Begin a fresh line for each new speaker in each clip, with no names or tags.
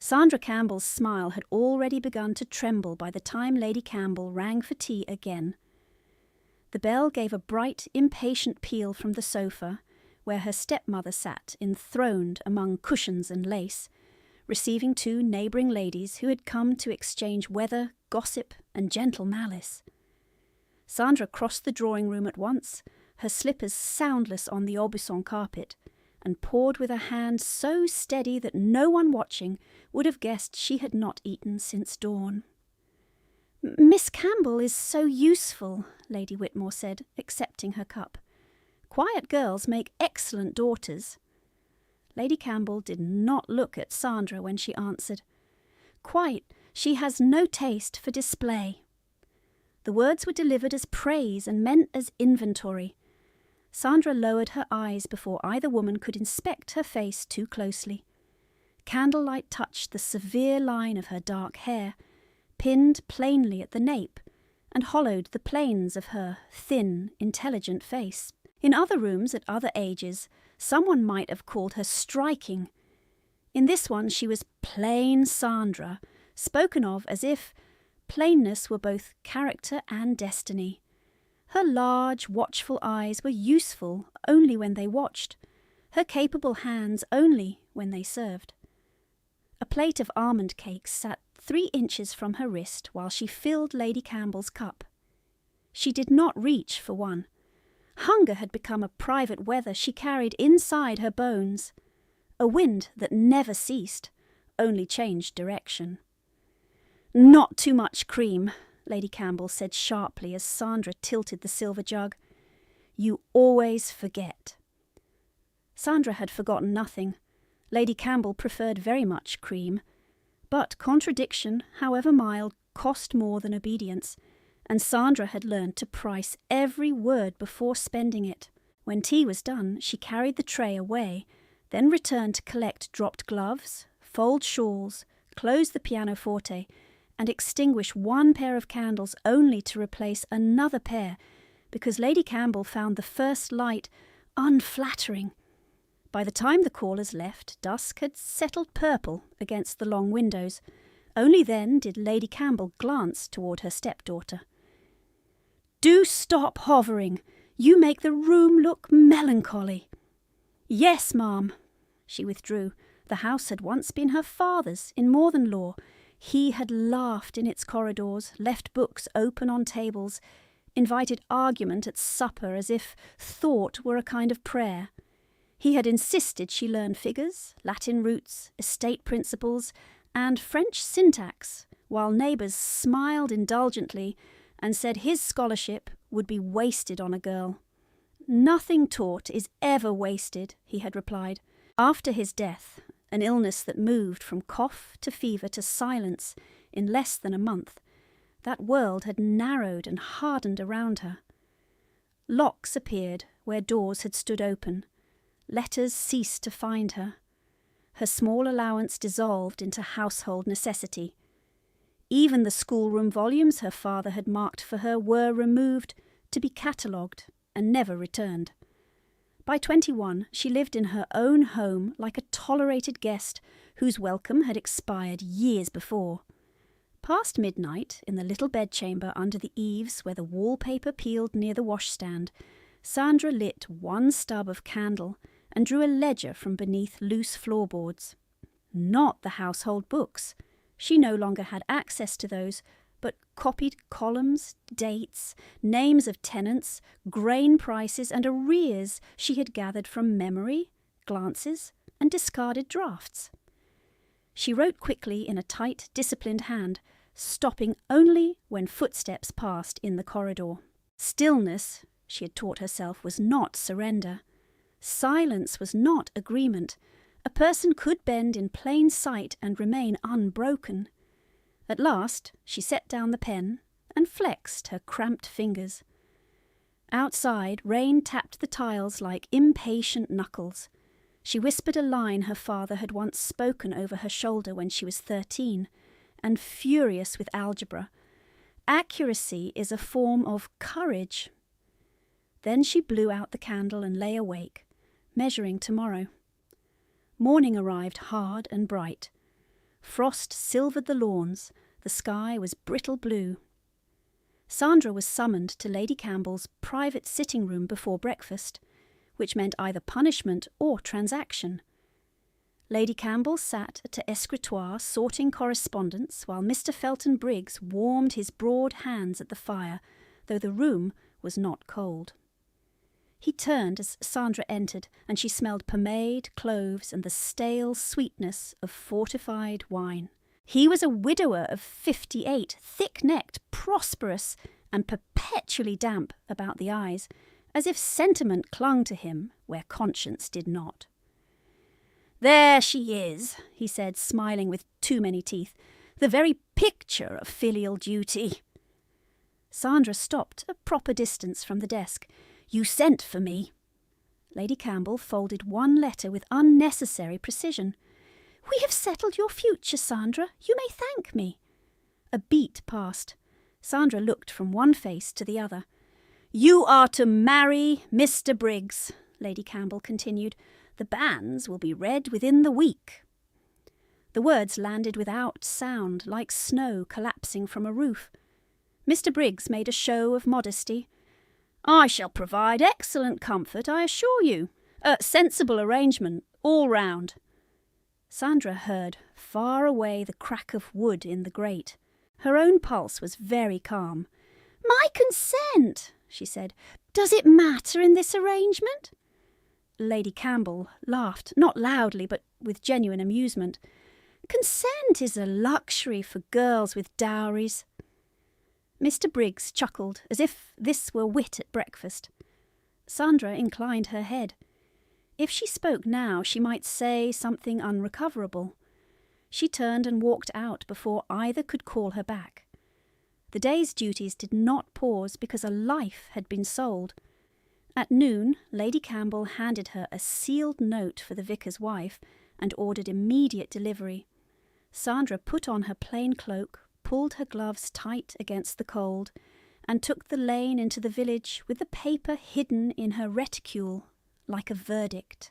Sandra Campbell's smile had already begun to tremble by the time Lady Campbell rang for tea again. The bell gave a bright, impatient peal from the sofa, where her stepmother sat enthroned among cushions and lace, receiving 2 neighbouring ladies who had come to exchange weather, gossip, and gentle malice. Sandra crossed the drawing-room at once, her slippers soundless on the Aubusson carpet, and poured with a hand so steady that no one watching would have guessed she had not eaten since dawn. "Miss Campbell is so useful," Lady Whitmore said, accepting her cup. "Quiet girls make excellent daughters." Lady Campbell did not look at Sandra when she answered. "Quite. She has no taste for display." The words were delivered as praise and meant as inventory. Sandra lowered her eyes before either woman could inspect her face too closely. Candlelight touched the severe line of her dark hair, pinned plainly at the nape, and hollowed the planes of her thin, intelligent face. In other rooms at other ages, someone might have called her striking. In this one she was plain Sandra, spoken of as if plainness were both character and destiny. Her large, watchful eyes were useful only when they watched, her capable hands only when they served. A plate of almond cakes sat 3 inches from her wrist while she filled Lady Campbell's cup. She did not reach for one. Hunger had become a private weather she carried inside her bones, a wind that never ceased, only changed direction. "Not too much cream," Lady Campbell said sharply as Sandra tilted the silver jug. "You always forget." Sandra had forgotten nothing. Lady Campbell preferred very much cream. But contradiction, however mild, cost more than obedience, and Sandra had learned to price every word before spending it. When tea was done, she carried the tray away, then returned to collect dropped gloves, fold shawls, close the pianoforte, and extinguish 1 pair of candles only to replace another pair, because Lady Campbell found the first light unflattering. By the time the callers left, dusk had settled purple against the long windows. Only then did Lady Campbell glance toward her stepdaughter. "Do stop hovering. You make the room look melancholy." "Yes, ma'am." She withdrew. The house had once been her father's in Morthen Law. He had laughed in its corridors, left books open on tables, invited argument at supper as if thought were a kind of prayer. He had insisted she learn figures, Latin roots, estate principles, and French syntax, while neighbours smiled indulgently and said his scholarship would be wasted on a girl. "Nothing taught is ever wasted," he had replied. After his death, an illness that moved from cough to fever to silence in less than a month, that world had narrowed and hardened around her. Locks appeared where doors had stood open. Letters ceased to find her. Her small allowance dissolved into household necessity. Even the schoolroom volumes her father had marked for her were removed to be catalogued and never returned. By 21, she lived in her own home like a tolerated guest whose welcome had expired years before. Past midnight, in the little bedchamber under the eaves where the wallpaper peeled near the washstand, Sandra lit 1 stub of candle and drew a ledger from beneath loose floorboards. Not the household books. She no longer had access to those, but copied columns, dates, names of tenants, grain prices, and arrears she had gathered from memory, glances, and discarded drafts. She wrote quickly in a tight, disciplined hand, stopping only when footsteps passed in the corridor. Stillness, she had taught herself, was not surrender. Silence was not agreement. A person could bend in plain sight and remain unbroken. At last she set down the pen and flexed her cramped fingers. Outside, rain tapped the tiles like impatient knuckles. She whispered a line her father had once spoken over her shoulder when she was 13, and furious with algebra. "Accuracy is a form of courage." Then she blew out the candle and lay awake, measuring tomorrow. Morning arrived hard and bright. Frost silvered the lawns, the sky was brittle blue. Sandra was summoned to Lady Campbell's private sitting room before breakfast, which meant either punishment or transaction. Lady Campbell sat at her escritoire sorting correspondence while Mr. Felton Briggs warmed his broad hands at the fire, though the room was not cold. He turned as Sandra entered, and she smelled pomade, cloves, and the stale sweetness of fortified wine. He was a widower of 58, thick-necked, prosperous, and perpetually damp about the eyes, as if sentiment clung to him where conscience did not. "There she is," he said, smiling with too many teeth, "the very picture of filial duty." Sandra stopped a proper distance from the desk. "You sent for me." Lady Campbell folded one letter with unnecessary precision. "We have settled your future, Sandra. You may thank me." A beat passed. Sandra looked from one face to the other. "You are to marry Mr. Briggs," Lady Campbell continued. "The banns will be read within the week." The words landed without sound, like snow collapsing from a roof. Mr. Briggs made a show of modesty. "I shall provide excellent comfort, I assure you. A sensible arrangement, all round." Sandra heard far away the crack of wood in the grate. Her own pulse was very calm. "My consent," she said. "Does it matter in this arrangement?" Lady Campbell laughed, not loudly, but with genuine amusement. "Consent is a luxury for girls with dowries." Mr. Briggs chuckled, as if this were wit at breakfast. Sandra inclined her head. If she spoke now, she might say something unrecoverable. She turned and walked out before either could call her back. The day's duties did not pause because a life had been sold. At noon, Lady Campbell handed her a sealed note for the vicar's wife and ordered immediate delivery. Sandra put on her plain cloak, pulled her gloves tight against the cold, and took the lane into the village with the paper hidden in her reticule like a verdict.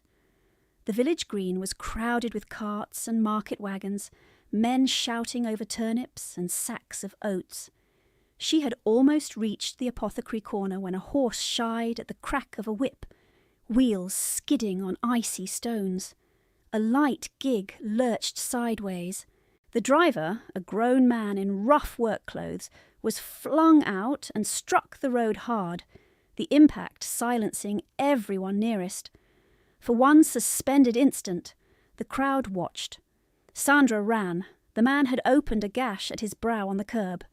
The village green was crowded with carts and market wagons, men shouting over turnips and sacks of oats. She had almost reached the apothecary corner when a horse shied at the crack of a whip, wheels skidding on icy stones. A light gig lurched sideways. The driver, a grown man in rough work clothes, was flung out and struck the road hard, the impact silencing everyone nearest. For one suspended instant, the crowd watched. Sandra ran. The man had opened a gash at his brow on the curb.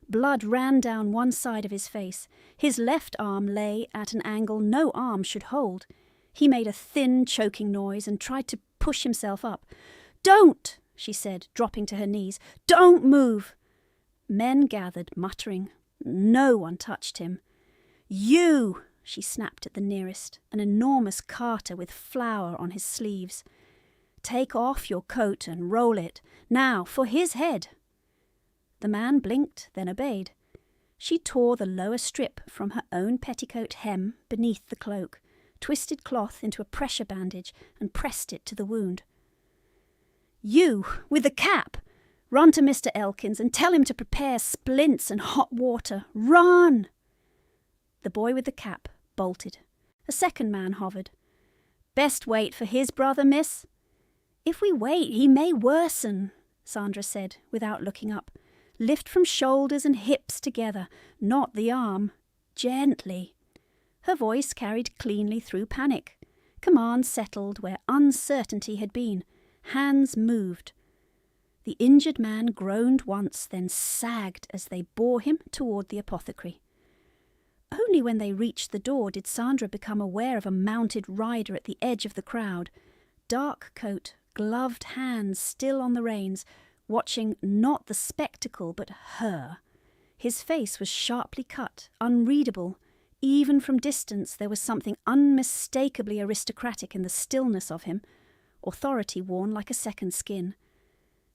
Blood ran down one side of his face. His left arm lay at an angle no arm should hold. He made a thin, choking noise and tried to push himself up. "Don't!" she said, dropping to her knees. "Don't move!" Men gathered, muttering. No one touched him. "You!" she snapped at the nearest, an enormous carter with flour on his sleeves. "Take off your coat and roll it. Now, for his head." The man blinked, then obeyed. She tore the lower strip from her own petticoat hem beneath the cloak, twisted cloth into a pressure bandage, and pressed it to the wound. "You, with the cap! Run to Mr. Elkins and tell him to prepare splints and hot water. Run!" The boy with the cap bolted. A second man hovered. "Best wait for his brother, miss?" "If we wait, he may worsen," Sandra said, without looking up. "Lift from shoulders and hips together, not the arm. Gently." Her voice carried cleanly through panic. Command settled where uncertainty had been. Hands moved. The injured man groaned once, then sagged as they bore him toward the apothecary. Only when they reached the door did Sandra become aware of a mounted rider at the edge of the crowd. Dark coat, gloved hands still on the reins, watching not the spectacle but her. His face was sharply cut, unreadable. Even from distance there was something unmistakably aristocratic in the stillness of him, authority worn like a second skin.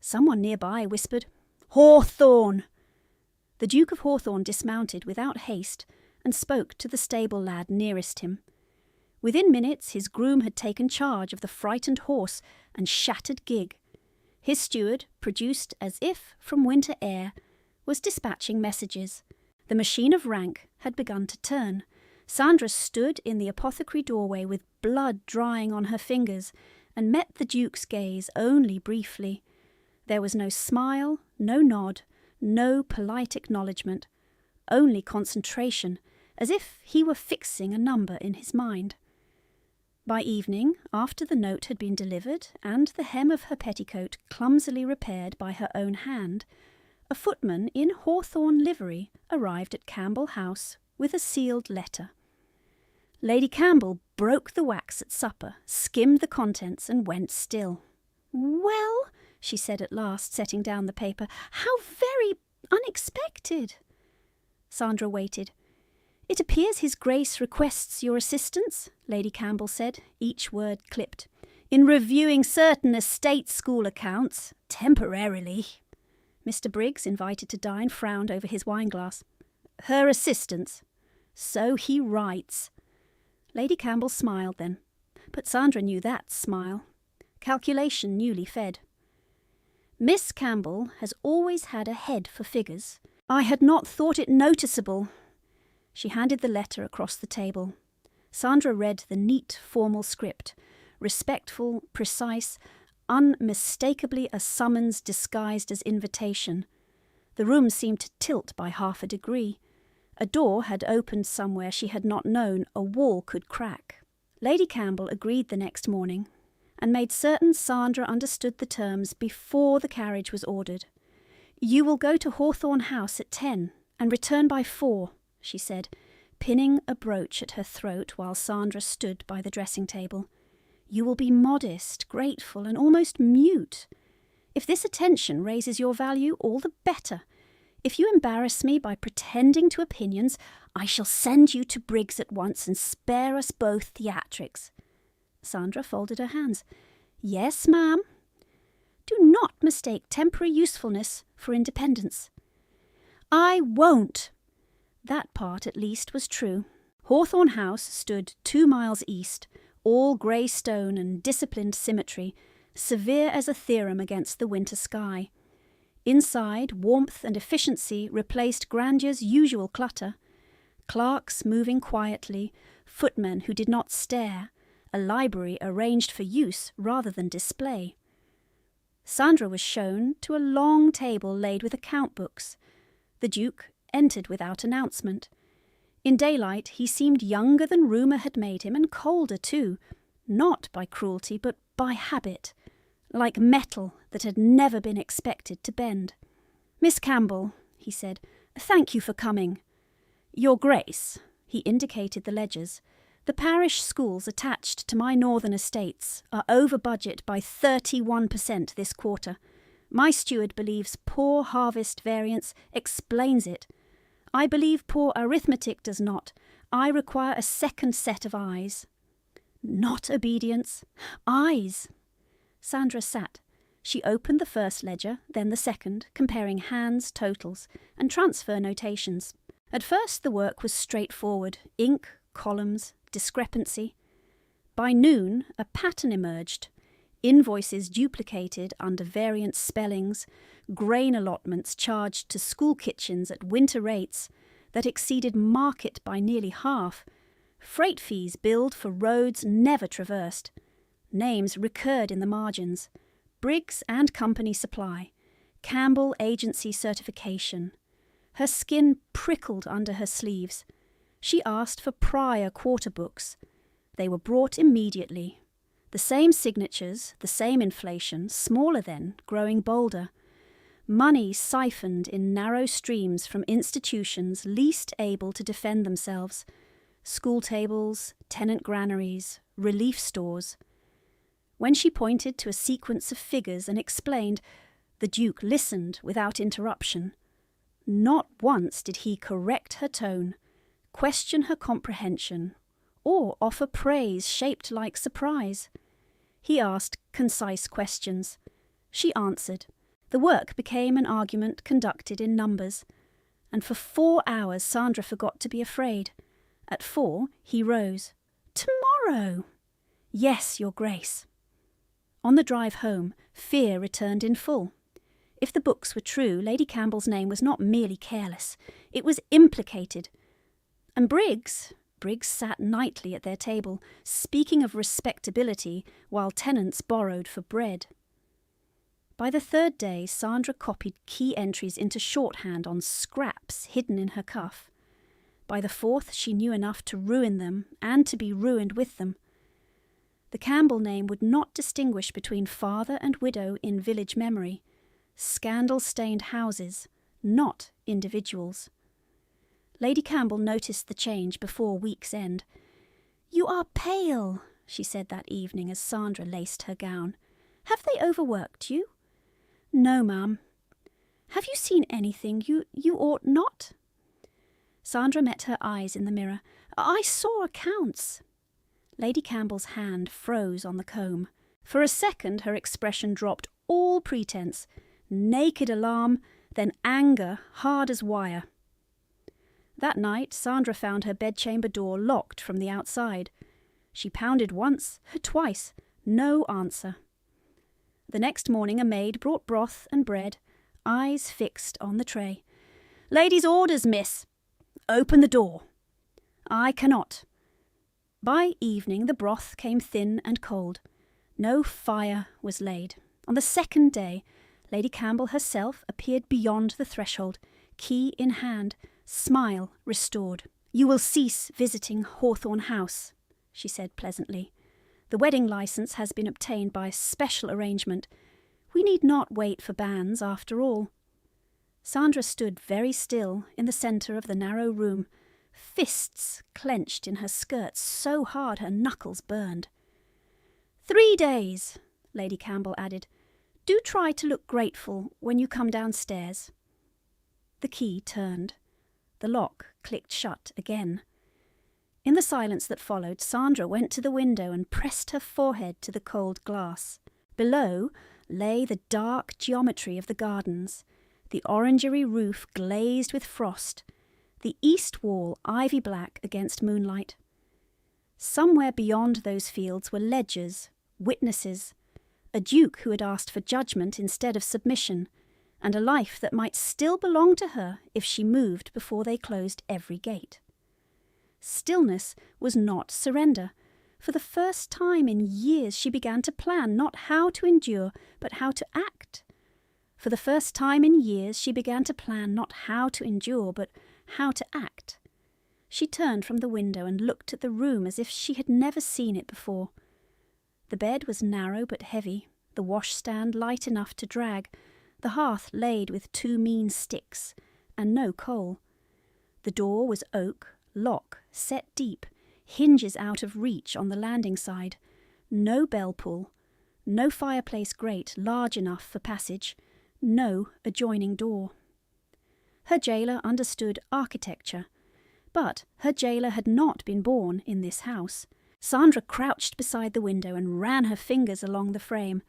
Someone nearby whispered, "Hawthorne!" The Duke of Hawthorne dismounted without haste and spoke to the stable lad nearest him. Within minutes his groom had taken charge of the frightened horse and shattered gig. His steward, produced as if from winter air, was dispatching messages. The machine of rank had begun to turn. Sandra stood in the apothecary doorway with blood drying on her fingers and met the Duke's gaze only briefly. There was no smile, no nod, no polite acknowledgement, only concentration, as if he were fixing a number in his mind. By evening, after the note had been delivered and the hem of her petticoat clumsily repaired by her own hand, a footman in hawthorn livery arrived at Campbell House with a sealed letter. Lady Campbell broke the wax at supper, skimmed the contents, and went still. "Well," she said at last, setting down the paper, "how very unexpected." Sandra waited. "It appears His Grace requests your assistance," Lady Campbell said, each word clipped, "in reviewing certain estate school accounts, temporarily." Mr. Briggs, invited to dine, frowned over his wineglass. "Her assistance? So he writes." Lady Campbell smiled then, but Sandra knew that smile. Calculation newly fed. "Miss Campbell has always had a head for figures. I had not thought it noticeable." She handed the letter across the table. Sandra read the neat, formal script, respectful, precise, unmistakably a summons disguised as invitation. The room seemed to tilt by half a degree. A door had opened somewhere she had not known a wall could crack. Lady Campbell agreed the next morning, and made certain Sandra understood the terms before the carriage was ordered. "You will go to Hawthorn House at 10 and return by 4, she said, pinning a brooch at her throat while Sandra stood by the dressing-table. "You will be modest, grateful, and almost mute. If this attention raises your value, all the better. If you embarrass me by pretending to opinions, I shall send you to Briggs at once and spare us both theatrics." Sandra folded her hands. "Yes, ma'am." "Do not mistake temporary usefulness for independence." "I won't." That part, at least, was true. Hawthorn House stood 2 miles east, all grey stone and disciplined symmetry, severe as a theorem against the winter sky. Inside, warmth and efficiency replaced grandeur's usual clutter. Clerks moving quietly, footmen who did not stare, a library arranged for use rather than display. Sandra was shown to a long table laid with account books. The Duke entered without announcement. In daylight he seemed younger than rumour had made him, and colder too, not by cruelty but by habit, like metal that had never been expected to bend. "Miss Campbell," he said, "thank you for coming. Your Grace," he indicated the ledgers, "the parish schools attached to my northern estates are over budget by 31% this quarter. My steward believes poor harvest variance explains it. I believe poor arithmetic does not. I require a second set of eyes." "Not obedience. Eyes." Sandra sat. She opened the first ledger, then the second, comparing hands, totals, and transfer notations. At first the work was straightforward, ink, columns, discrepancy. By noon a pattern emerged. Invoices duplicated under variant spellings, grain allotments charged to school kitchens at winter rates that exceeded market by nearly half, freight fees billed for roads never traversed. Names recurred in the margins: Briggs and Company Supply, Campbell Agency Certification. Her skin prickled under her sleeves. She asked for prior quarter books. They were brought immediately. The same signatures, the same inflation, smaller then, growing bolder. Money siphoned in narrow streams from institutions least able to defend themselves. School tables, tenant granaries, relief stores. When she pointed to a sequence of figures and explained, the Duke listened without interruption. Not once did he correct her tone, question her comprehension, or offer praise shaped like surprise. He asked concise questions. She answered. The work became an argument conducted in numbers, and for 4 hours Sandra forgot to be afraid. At 4 he rose. "Tomorrow." "Yes, Your Grace." On the drive home, fear returned in full. If the books were true, Lady Campbell's name was not merely careless, it was implicated. And Briggs sat nightly at their table, speaking of respectability while tenants borrowed for bread. By the third day, Sandra copied key entries into shorthand on scraps hidden in her cuff. By the fourth, she knew enough to ruin them and to be ruined with them. The Campbell name would not distinguish between father and widow in village memory. Scandal-stained houses, not individuals. Lady Campbell noticed the change before week's end. "You are pale," she said that evening as Sandra laced her gown. "Have they overworked you?" "No, ma'am." "Have you seen anything you ought not?" Sandra met her eyes in the mirror. "I saw accounts." Lady Campbell's hand froze on the comb. For a second her expression dropped all pretense. Naked alarm, then anger hard as wire. That night Sandra found her bedchamber door locked from the outside. She pounded once, twice, no answer. The next morning a maid brought broth and bread, eyes fixed on the tray. "Lady's orders, miss." "Open the door." "I cannot." By evening the broth came thin and cold. No fire was laid. On the second day, Lady Campbell herself appeared beyond the threshold, key in hand, smile restored. "You will cease visiting Hawthorne House," she said pleasantly. "The wedding licence has been obtained by special arrangement. We need not wait for banns after all." Sandra stood very still in the centre of the narrow room, fists clenched in her skirts so hard her knuckles burned. 3 days, Lady Campbell added. "Do try to look grateful when you come downstairs." The key turned. The lock clicked shut again. In the silence that followed, Sandra went to the window and pressed her forehead to the cold glass. Below lay the dark geometry of the gardens, the orangery roof glazed with frost, the east wall ivy black against moonlight. Somewhere beyond those fields were ledgers, witnesses, a duke who had asked for judgment instead of submission, and a life that might still belong to her if she moved before they closed every gate. Stillness was not surrender. For the first time in years she began to plan not how to endure, but how to act. For the first time in years she began to plan not how to endure, but how to act. She turned from the window and looked at the room as if she had never seen it before. The bed was narrow but heavy, the washstand light enough to drag, the hearth laid with 2 mean sticks, and no coal. The door was oak, lock, set deep, hinges out of reach on the landing side, no bell pull, no fireplace grate large enough for passage, no adjoining door. Her jailer understood architecture, but her jailer had not been born in this house. Sandra crouched beside the window and ran her fingers along the frame.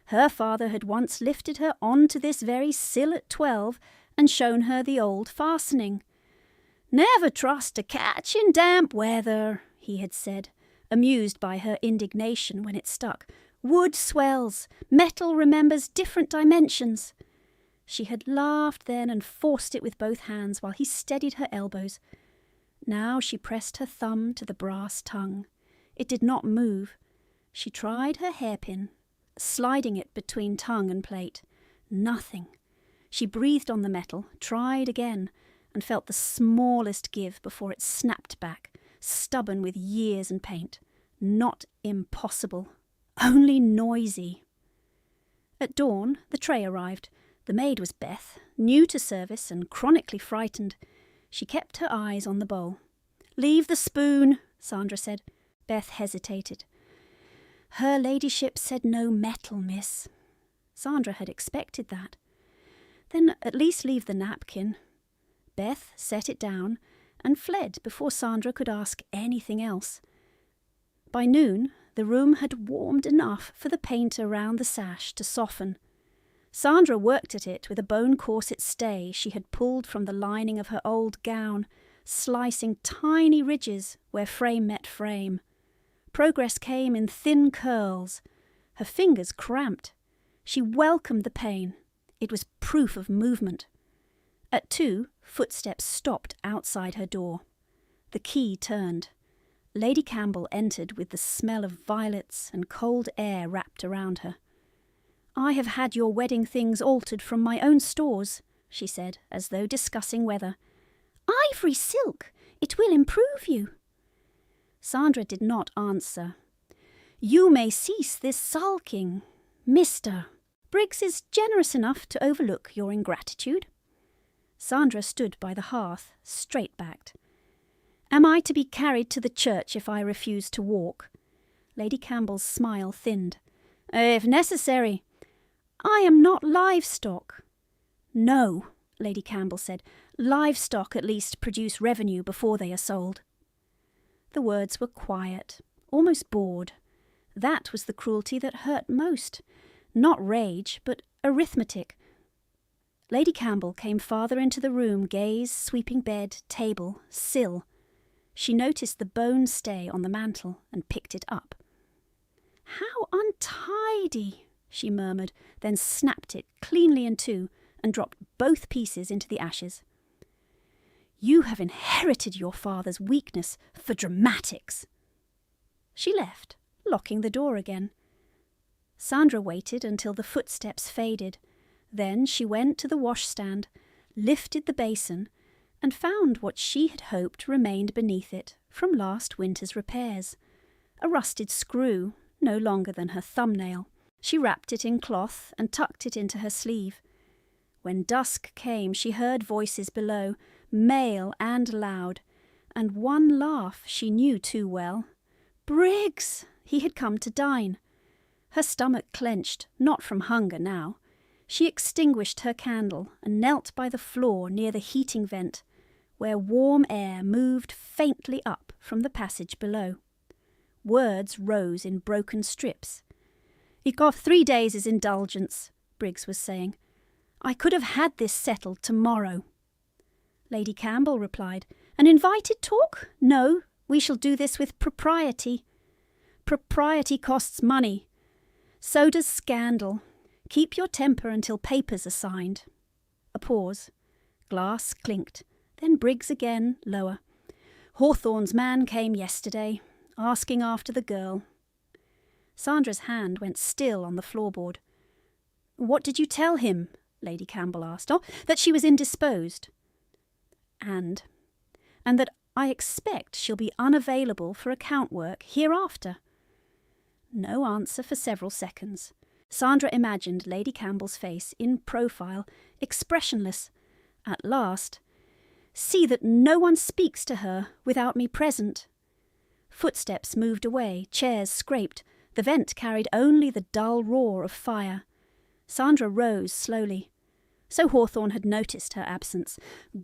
Her father had once lifted her onto this very sill at 12 and shown her the old fastening. "Never trust a catch in damp weather," he had said, amused by her indignation when it stuck. "Wood swells, metal remembers different dimensions." She had laughed then and forced it with both hands while he steadied her elbows. Now she pressed her thumb to the brass tongue. It did not move. She tried her hairpin, sliding it between tongue and plate. Nothing. She breathed on the metal, tried again, and felt the smallest give before it snapped back, stubborn with years and paint. Not impossible, only noisy. At dawn, the tray arrived. The maid was Beth, new to service and chronically frightened. She kept her eyes on the bowl. "Leave the spoon," Sandra said. Beth hesitated. "Her ladyship said no metal, miss." Sandra had expected that. "Then at least leave the napkin." Beth set it down and fled before Sandra could ask anything else. By noon, the room had warmed enough for the paint around the sash to soften. Sandra worked at it with a bone corset stay she had pulled from the lining of her old gown, slicing tiny ridges where frame met frame. Progress came in thin curls. Her fingers cramped. She welcomed the pain. It was proof of movement. At 2, footsteps stopped outside her door. The key turned. Lady Campbell entered with the smell of violets and cold air wrapped around her. "I have had your wedding things altered from my own stores," she said, as though discussing weather. "Ivory silk! It will improve you." Sandra did not answer. "You may cease this sulking. Mr. Briggs is generous enough to overlook your ingratitude." Sandra stood by the hearth, straight-backed. "Am I to be carried to the church if I refuse to walk?" Lady Campbell's smile thinned. "If necessary. I am not livestock." "No," Lady Campbell said. "Livestock at least produce revenue before they are sold." The words were quiet, almost bored. That was the cruelty that hurt most. Not rage, but arithmetic. Lady Campbell came farther into the room, gaze sweeping bed, table, sill. She noticed the bone stay on the mantel and picked it up. "How untidy," she murmured, then snapped it cleanly in two and dropped both pieces into the ashes. "You have inherited your father's weakness for dramatics." She left, locking the door again. Sandra waited until the footsteps faded. Then she went to the washstand, lifted the basin, and found what she had hoped remained beneath it from last winter's repairs. A rusted screw, no longer than her thumbnail. She wrapped it in cloth and tucked it into her sleeve. When dusk came, she heard voices below, male and loud, and one laugh she knew too well. Briggs! He had come to dine. Her stomach clenched, not from hunger now. She extinguished her candle and knelt by the floor near the heating vent, where warm air moved faintly up from the passage below. Words rose in broken strips. "Ik have 3 days' indulgence," Briggs was saying. "I could have had this settled tomorrow." Lady Campbell replied, "An invited talk? No, we shall do this with propriety. Propriety costs money. So does scandal. Keep your temper until papers are signed." A pause. Glass clinked. Then Briggs again, lower. "Hawthorne's man came yesterday, asking after the girl." Sandra's hand went still on the floorboard. "What did you tell him?" Lady Campbell asked. "Oh, that she was indisposed." And that I expect she'll be unavailable for account work hereafter." No answer for several seconds. Sandra imagined Lady Campbell's face in profile, expressionless. At last, "See that no one speaks to her without me present." Footsteps moved away, chairs scraped. The vent carried only the dull roar of fire. Sandra rose slowly. So Hawthorne had noticed her absence.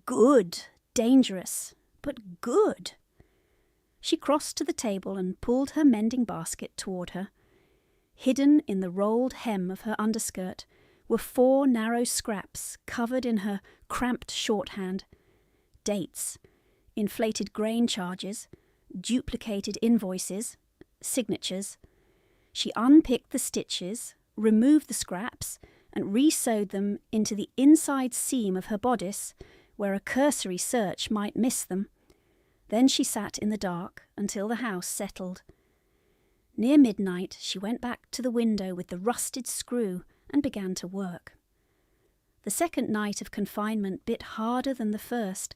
Good, dangerous, but good. She crossed to the table and pulled her mending basket toward her. Hidden in the rolled hem of her underskirt were 4 narrow scraps covered in her cramped shorthand. Dates, inflated grain charges, duplicated invoices, signatures. She unpicked the stitches, removed the scraps, and re-sewed them into the inside seam of her bodice, where a cursory search might miss them. Then she sat in the dark until the house settled. Near midnight, she went back to the window with the rusted screw and began to work. The second night of confinement bit harder than the first.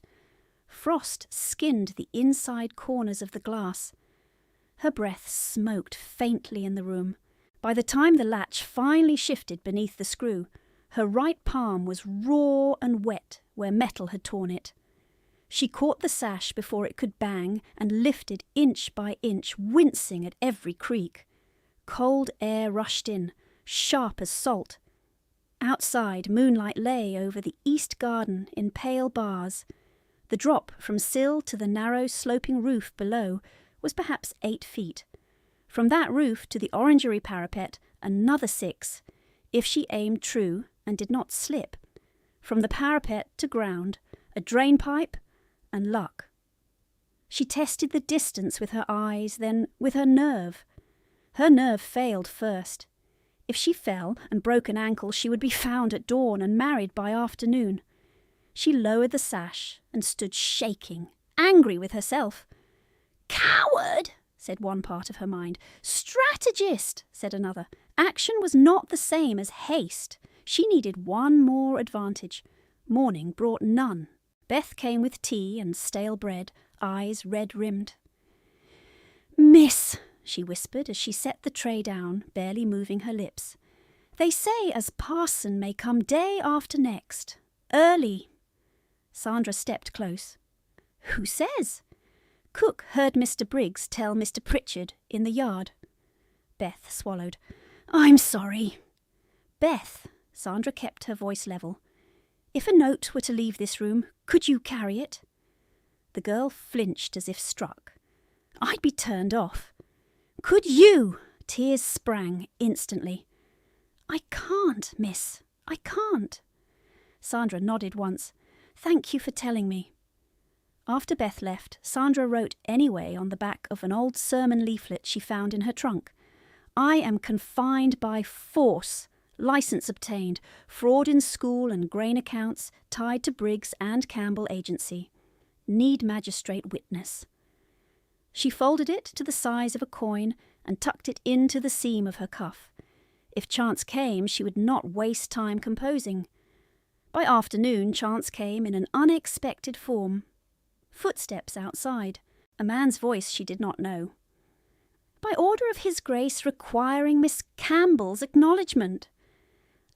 Frost skinned the inside corners of the glass. Her breath smoked faintly in the room. By the time the latch finally shifted beneath the screw, her right palm was raw and wet where metal had torn it. She caught the sash before it could bang and lifted inch by inch, wincing at every creak. Cold air rushed in, sharp as salt. Outside, moonlight lay over the east garden in pale bars. The drop from sill to the narrow sloping roof below was perhaps 8 feet. From that roof to the orangery parapet, another 6, if she aimed true and did not slip. From the parapet to ground, a drain pipe, and luck. She tested the distance with her eyes, then with her nerve. Her nerve failed first. If she fell and broke an ankle, she would be found at dawn and married by afternoon. She lowered the sash and stood shaking, angry with herself. "Coward!" said one part of her mind. "Strategist!" said another. Action was not the same as haste. She needed one more advantage. Morning brought none. Beth came with tea and stale bread, eyes red-rimmed. "Miss," she whispered as she set the tray down, barely moving her lips. "They say as parson may come day after next. Early." Sandra stepped close. "Who says?" "Cook heard Mr. Briggs tell Mr. Pritchard in the yard." Beth swallowed. "I'm sorry." "Beth," Sandra kept her voice level, "if a note were to leave this room, could you carry it?" The girl flinched as if struck. "I'd be turned off." "Could you?" Tears sprang instantly. "I can't, miss. I can't." Sandra nodded once. "Thank you for telling me." After Beth left, Sandra wrote anyway on the back of an old sermon leaflet she found in her trunk. "I am confined by force. License obtained. Fraud in school and grain accounts tied to Briggs and Campbell Agency. Need magistrate witness." She folded it to the size of a coin and tucked it into the seam of her cuff. If chance came, she would not waste time composing. By afternoon, chance came in an unexpected form. Footsteps outside. A man's voice she did not know. "By order of His Grace requiring Miss Campbell's acknowledgement."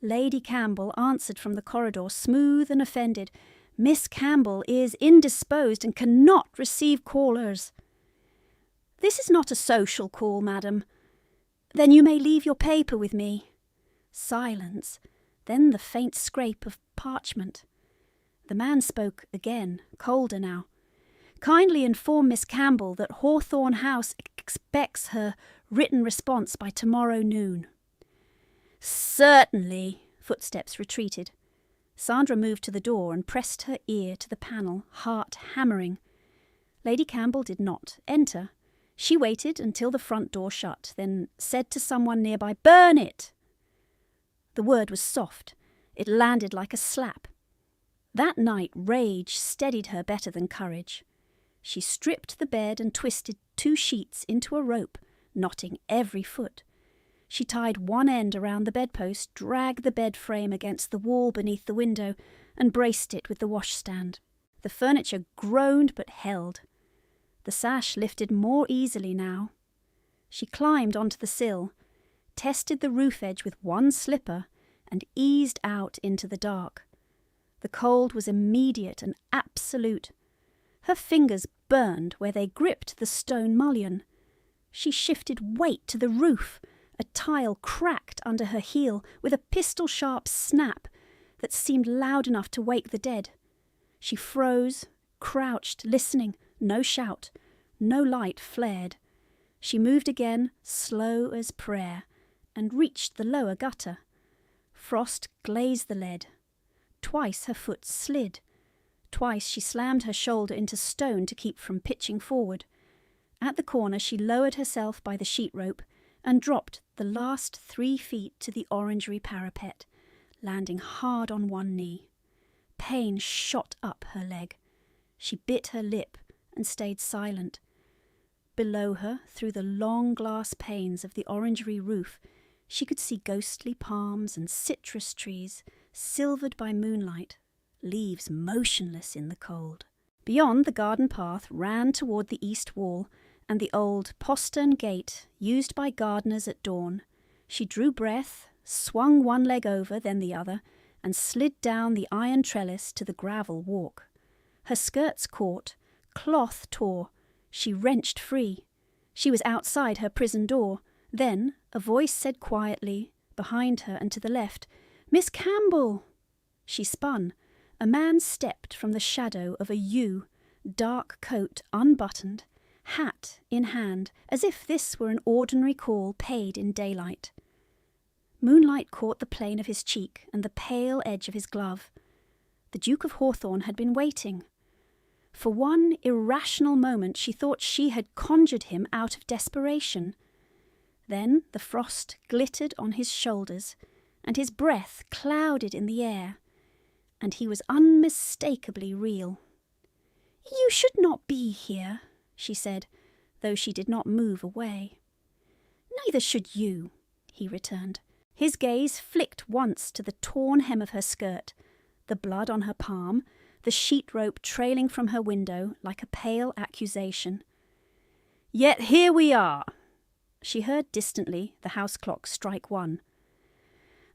Lady Campbell answered from the corridor, smooth and offended. "Miss Campbell is indisposed and cannot receive callers." "This is not a social call, madam." "Then you may leave your paper with me." Silence, then the faint scrape of parchment. The man spoke again, colder now. "Kindly inform Miss Campbell that Hawthorne House expects her written response by tomorrow noon." "Certainly." Footsteps retreated. Sandra moved to the door and pressed her ear to the panel, heart hammering. Lady Campbell did not enter. She waited until the front door shut, then said to someone nearby, "Burn it!" The word was soft. It landed like a slap. That night rage steadied her better than courage. She stripped the bed and twisted 2 sheets into a rope, knotting every foot. She tied one end around the bedpost, dragged the bed frame against the wall beneath the window, and braced it with the washstand. The furniture groaned but held. The sash lifted more easily now. She climbed onto the sill, tested the roof edge with one slipper, and eased out into the dark. The cold was immediate and absolute. Her fingers burned where they gripped the stone mullion. She shifted weight to the roof. A tile cracked under her heel with a pistol-sharp snap that seemed loud enough to wake the dead. She froze, crouched, listening. No shout. No light flared. She moved again, slow as prayer, and reached the lower gutter. Frost glazed the lead. Twice her foot slid. Twice she slammed her shoulder into stone to keep from pitching forward. At the corner she lowered herself by the sheet rope and dropped the last 3 feet to the orangery parapet, landing hard on one knee. Pain shot up her leg. She bit her lip and stayed silent. Below her, through the long glass panes of the orangery roof, she could see ghostly palms and citrus trees, silvered by moonlight, leaves motionless in the cold. Beyond, the garden path ran toward the east wall and the old postern gate used by gardeners at dawn. She drew breath, swung one leg over, then the other, and slid down the iron trellis to the gravel walk. Her skirts caught, cloth tore. She wrenched free. She was outside her prison door. Then a voice said quietly, behind her and to the left, "Miss Campbell!" She spun. A man stepped from the shadow of a yew, dark coat unbuttoned, hat in hand, as if this were an ordinary call paid in daylight. Moonlight caught the plane of his cheek and the pale edge of his glove. The Duke of Hawthorne had been waiting. For one irrational moment she thought she had conjured him out of desperation. Then the frost glittered on his shoulders, and his breath clouded in the air, and he was unmistakably real. "You should not be here," she said, though she did not move away. "Neither should you," he returned. His gaze flicked once to the torn hem of her skirt, the blood on her palm, the sheet rope trailing from her window like a pale accusation. "Yet here we are." She heard distantly the house clock strike 1.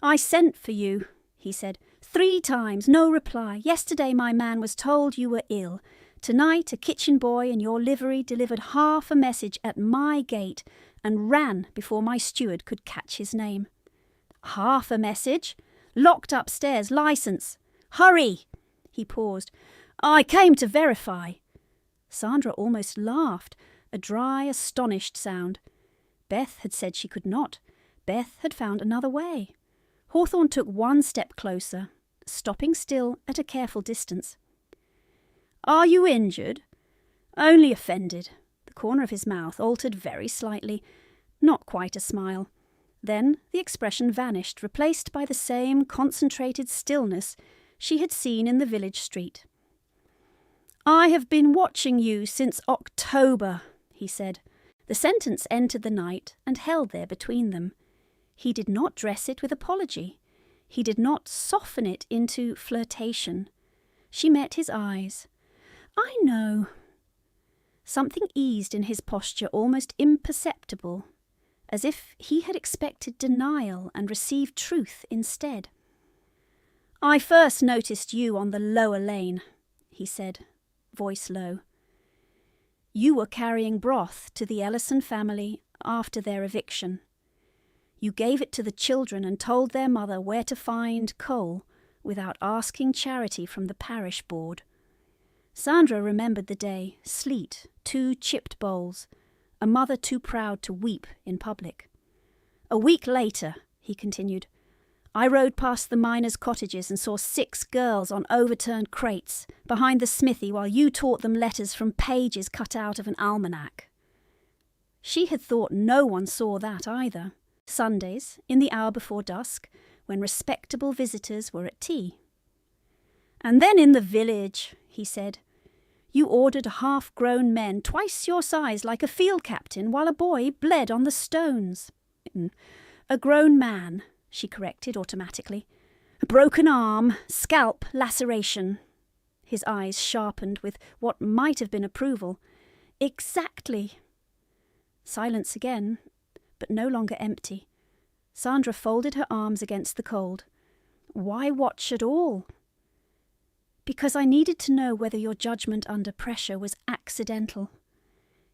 "I sent for you," he said. 3 times, no reply. Yesterday my man was told you were ill. Tonight a kitchen boy in your livery delivered half a message at my gate and ran before my steward could catch his name. Half a message? Locked upstairs, licence. Hurry!" He paused. "I came to verify." Sandra almost laughed, a dry, astonished sound. Beth had said she could not. Beth had found another way. Hawthorne took 1 step closer, stopping still at a careful distance. "Are you injured?" "Only offended." The corner of his mouth altered very slightly, not quite a smile. Then the expression vanished, replaced by the same concentrated stillness she had seen in the village street. "I have been watching you since October," he said. The sentence entered the night and held there between them. He did not dress it with apology. He did not soften it into flirtation. She met his eyes. "I know." Something eased in his posture, almost imperceptible, as if he had expected denial and received truth instead. "I first noticed you on the lower lane," he said, voice low. "You were carrying broth to the Ellison family after their eviction. You gave it to the children and told their mother where to find coal without asking charity from the parish board." Sandra remembered the day, sleet, 2 chipped bowls, a mother too proud to weep in public. "A week later," he continued, "I rode past the miners' cottages and saw 6 girls on overturned crates behind the smithy while you taught them letters from pages cut out of an almanac." She had thought no one saw that either. Sundays, in the hour before dusk, when respectable visitors were at tea. "And then in the village," he said, "you ordered half-grown men twice your size like a field captain while a boy bled on the stones." "A grown man," she corrected automatically. "A broken arm, scalp laceration." His eyes sharpened with what might have been approval. "Exactly." Silence again, but no longer empty. Sandra folded her arms against the cold. "Why watch at all?" "Because I needed to know whether your judgment under pressure was accidental."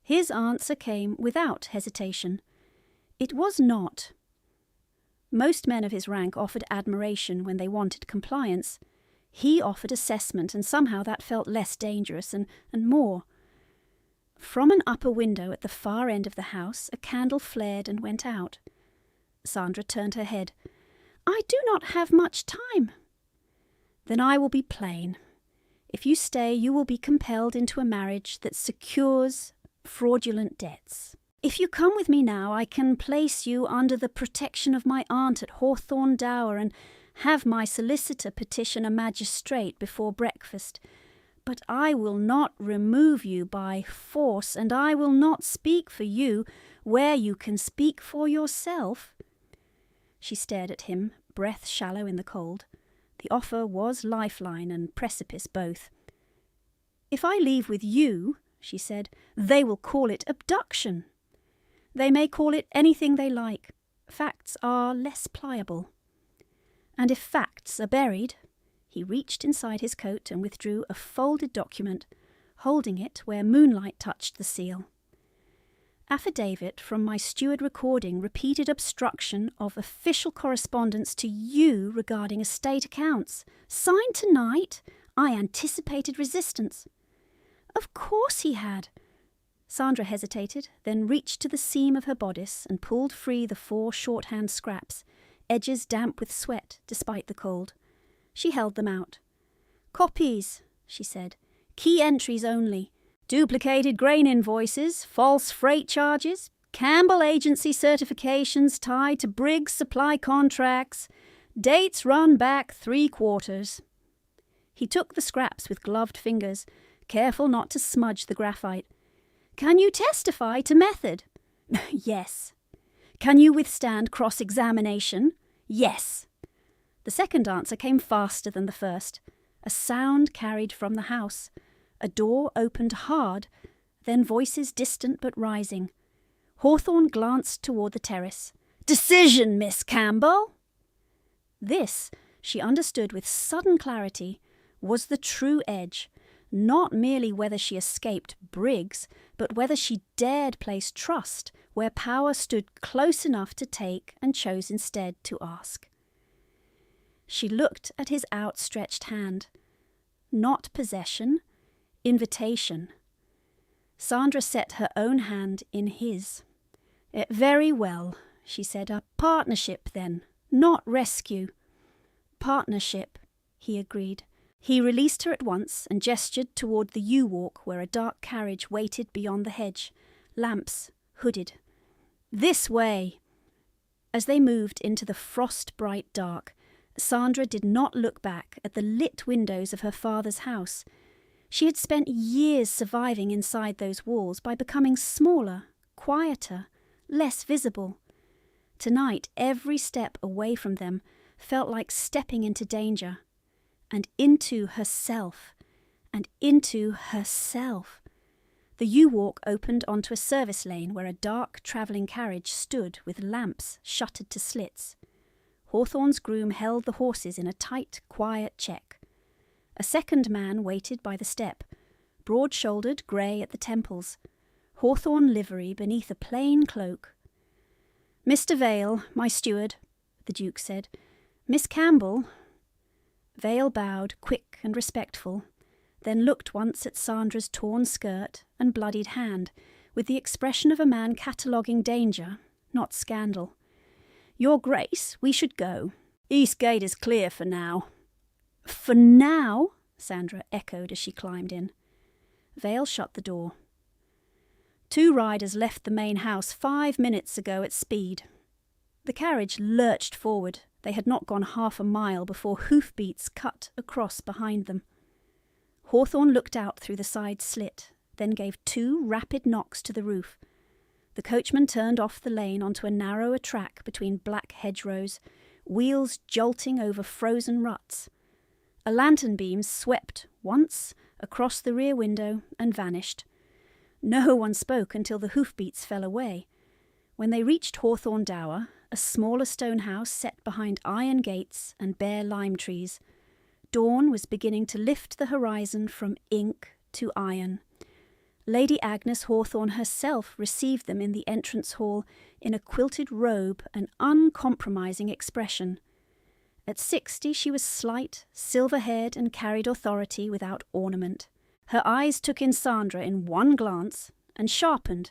His answer came without hesitation. It was not. Most men of his rank offered admiration when they wanted compliance. He offered assessment, and somehow that felt less dangerous and more. From an upper window at the far end of the house, a candle flared and went out. Sandra turned her head. "I do not have much time." "Then I will be plain. If you stay, you will be compelled into a marriage that secures fraudulent debts. If you come with me now, I can place you under the protection of my aunt at Hawthorne Dower and have my solicitor petition a magistrate before breakfast. But I will not remove you by force, and I will not speak for you where you can speak for yourself." She stared at him, breath shallow in the cold. The offer was lifeline and precipice both. "If I leave with you," she said, "they will call it abduction." "They may call it anything they like. Facts are less pliable. And if facts are buried—" He reached inside his coat and withdrew a folded document, holding it where moonlight touched the seal. "Affidavit from my steward recording repeated obstruction of official correspondence to you regarding estate accounts. Signed tonight. I anticipated resistance." Of course he had. Sandra hesitated, then reached to the seam of her bodice and pulled free the 4 shorthand scraps, edges damp with sweat despite the cold. She held them out. "Copies," she said. "Key entries only. Duplicated grain invoices, false freight charges, Campbell Agency certifications tied to Briggs supply contracts. Dates run back 3 quarters. He took the scraps with gloved fingers, careful not to smudge the graphite. Can you testify to method? Yes. Can you withstand cross-examination? Yes. The second answer came faster than the first. A sound carried from the house. A door opened hard, then voices distant but rising. Hawthorne glanced toward the terrace. Decision, Miss Campbell! This, she understood with sudden clarity, was the true edge, not merely whether she escaped Briggs, but whether she dared place trust where power stood close enough to take and chose instead to ask. She looked at his outstretched hand. Not possession, invitation. Sandra set her own hand in his. Very well, she said. A partnership, then, not rescue. Partnership, he agreed. He released her at once and gestured toward the yew-walk where a dark carriage waited beyond the hedge, lamps, hooded. This way! As they moved into the frost-bright dark, Sandra did not look back at the lit windows of her father's house. She had spent years surviving inside those walls by becoming smaller, quieter, less visible. Tonight, every step away from them felt like stepping into danger. And into herself. And into herself. The yew-walk opened onto a service lane where a dark travelling carriage stood with lamps shuttered to slits. Hawthorne's groom held the horses in a tight, quiet check. A second man waited by the step, broad-shouldered, grey at the temples, hawthorn livery beneath a plain cloak. Mr. Vale, my steward, the Duke said. Miss Campbell. Vale bowed, quick and respectful, then looked once at Sandra's torn skirt and bloodied hand, with the expression of a man cataloguing danger, not scandal. Your Grace, we should go. East Gate is clear for now. For now? Sandra echoed as she climbed in. Vale shut the door. 2 riders left the main house 5 minutes ago at speed. The carriage lurched forward. They had not gone half a mile before hoofbeats cut across behind them. Hawthorne looked out through the side slit, then gave 2 rapid knocks to the roof. The coachman turned off the lane onto a narrower track between black hedgerows, wheels jolting over frozen ruts. A lantern beam swept once across the rear window and vanished. No one spoke until the hoofbeats fell away. When they reached Hawthorne Dower, a smaller stone house set behind iron gates and bare lime trees, dawn was beginning to lift the horizon from ink to iron. Lady Agnes Hawthorne herself received them in the entrance hall in a quilted robe and uncompromising expression. At 60 she was slight, silver-haired, and carried authority without ornament. Her eyes took in Sandra in one glance and sharpened.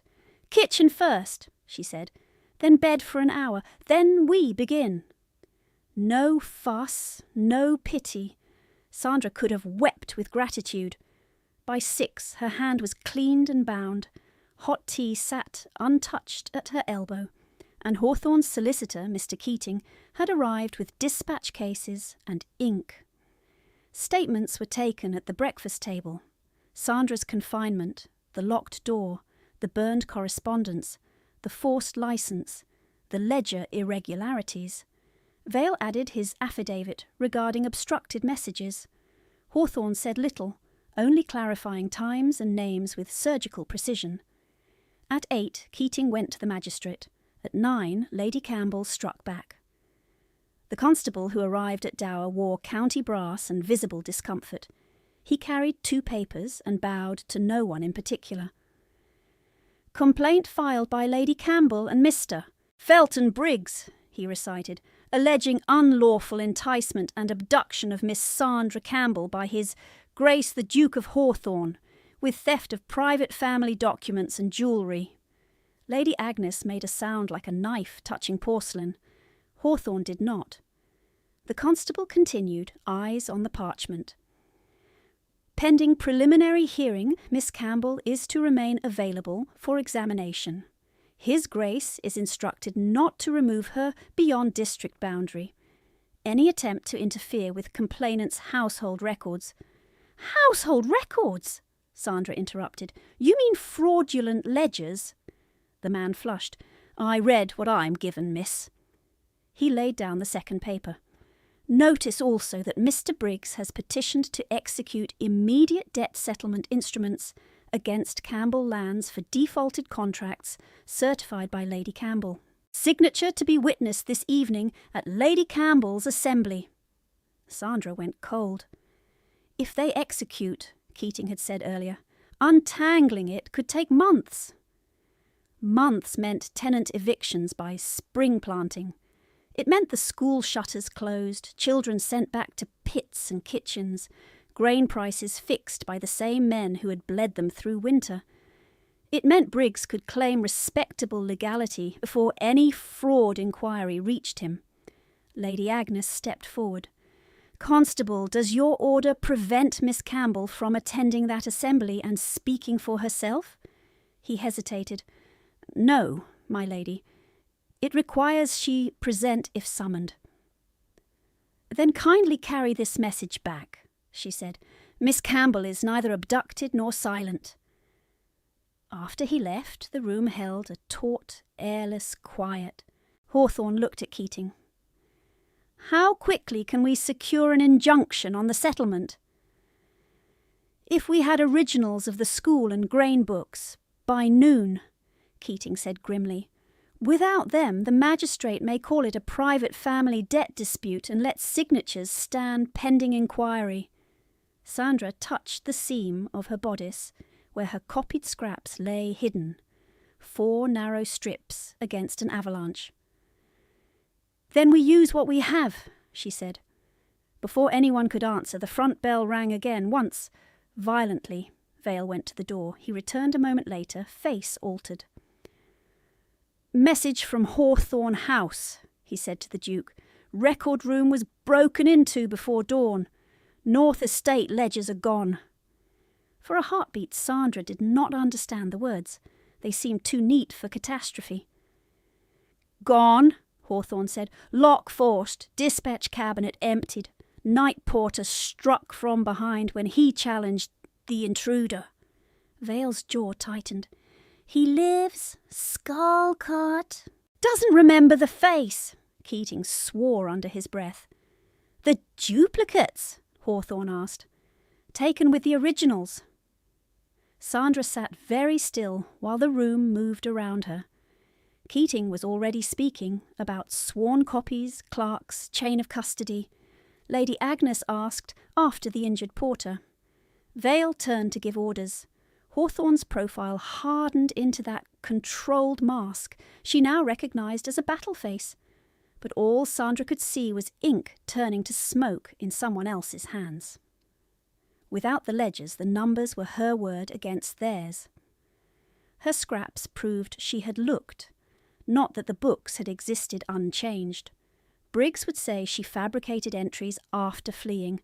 "Kitchen first," she said, "then bed for an hour, then we begin." No fuss, no pity. Sandra could have wept with gratitude. By 6, her hand was cleaned and bound. Hot tea sat untouched at her elbow, and Hawthorne's solicitor, Mr. Keating, had arrived with dispatch cases and ink. Statements were taken at the breakfast table. Sandra's confinement, the locked door, the burned correspondence, the forced licence, the ledger irregularities. Vale added his affidavit regarding obstructed messages. Hawthorne said little, only clarifying times and names with surgical precision. At 8, Keating went to the magistrate. At 9, Lady Campbell struck back. The constable who arrived at Dower wore county brass and visible discomfort. He carried 2 papers and bowed to no one in particular. "Complaint filed by Lady Campbell and Mr. Felton Briggs," he recited, "alleging unlawful enticement and abduction of Miss Sandra Campbell by his Grace the Duke of Hawthorne, with theft of private family documents and jewellery." Lady Agnes made a sound like a knife touching porcelain. Hawthorne did not. The constable continued, eyes on the parchment. "Pending preliminary hearing, Miss Campbell is to remain available for examination." His Grace is instructed not to remove her beyond district boundary. Any attempt to interfere with complainant's household records—" "Household records?" Sandra interrupted. "You mean fraudulent ledgers?" The man flushed. "I read what I'm given, miss." He laid down the second paper. "Notice also that Mr. Briggs has petitioned to execute immediate debt settlement instruments against Campbell Lands for defaulted contracts certified by Lady Campbell. Signature to be witnessed this evening at Lady Campbell's assembly." Sandra went cold. "If they execute," Keating had said earlier, "untangling it could take months." Months meant tenant evictions by spring planting. It meant the school shutters closed, children sent back to pits and kitchens, grain prices fixed by the same men who had bled them through winter. It meant Briggs could claim respectable legality before any fraud inquiry reached him. Lady Agnes stepped forward. "Constable, does your order prevent Miss Campbell from attending that assembly and speaking for herself?" He hesitated. "No, my lady. It requires she present if summoned." "Then kindly carry this message back," she said. "Miss Campbell is neither abducted nor silent." After he left, the room held a taut, airless quiet. Hawthorne looked at Keating. "How quickly can we secure an injunction on the settlement?" "If we had originals of the school and grain books, by noon," Keating said grimly. "Without them, the magistrate may call it a private family debt dispute and let signatures stand pending inquiry." Sandra touched the seam of her bodice where her copied scraps lay hidden, 4 narrow strips against an avalanche. "Then we use what we have," she said. Before anyone could answer, the front bell rang again, once. Violently, Vale went to the door. He returned a moment later, face altered. "Message from Hawthorne House," he said to the Duke. "Record room was broken into before dawn. North Estate ledgers are gone." For a heartbeat, Sandra did not understand the words. They seemed too neat for catastrophe. "Gone," Hawthorne said. "Lock forced. Dispatch cabinet emptied. Night porter struck from behind when he challenged the intruder." Vale's jaw tightened. "He lives, skull cut. Doesn't remember the face." Keating swore under his breath. "The duplicates?" Hawthorne asked. "Taken with the originals." Sandra sat very still while the room moved around her. Keating was already speaking about sworn copies, clerks, chain of custody. Lady Agnes asked after the injured porter. Vale turned to give orders. Hawthorne's profile hardened into that controlled mask she now recognised as a battle face. But all Sandra could see was ink turning to smoke in someone else's hands. Without the ledgers, the numbers were her word against theirs. Her scraps proved she had looked, not that the books had existed unchanged. Briggs would say she fabricated entries after fleeing.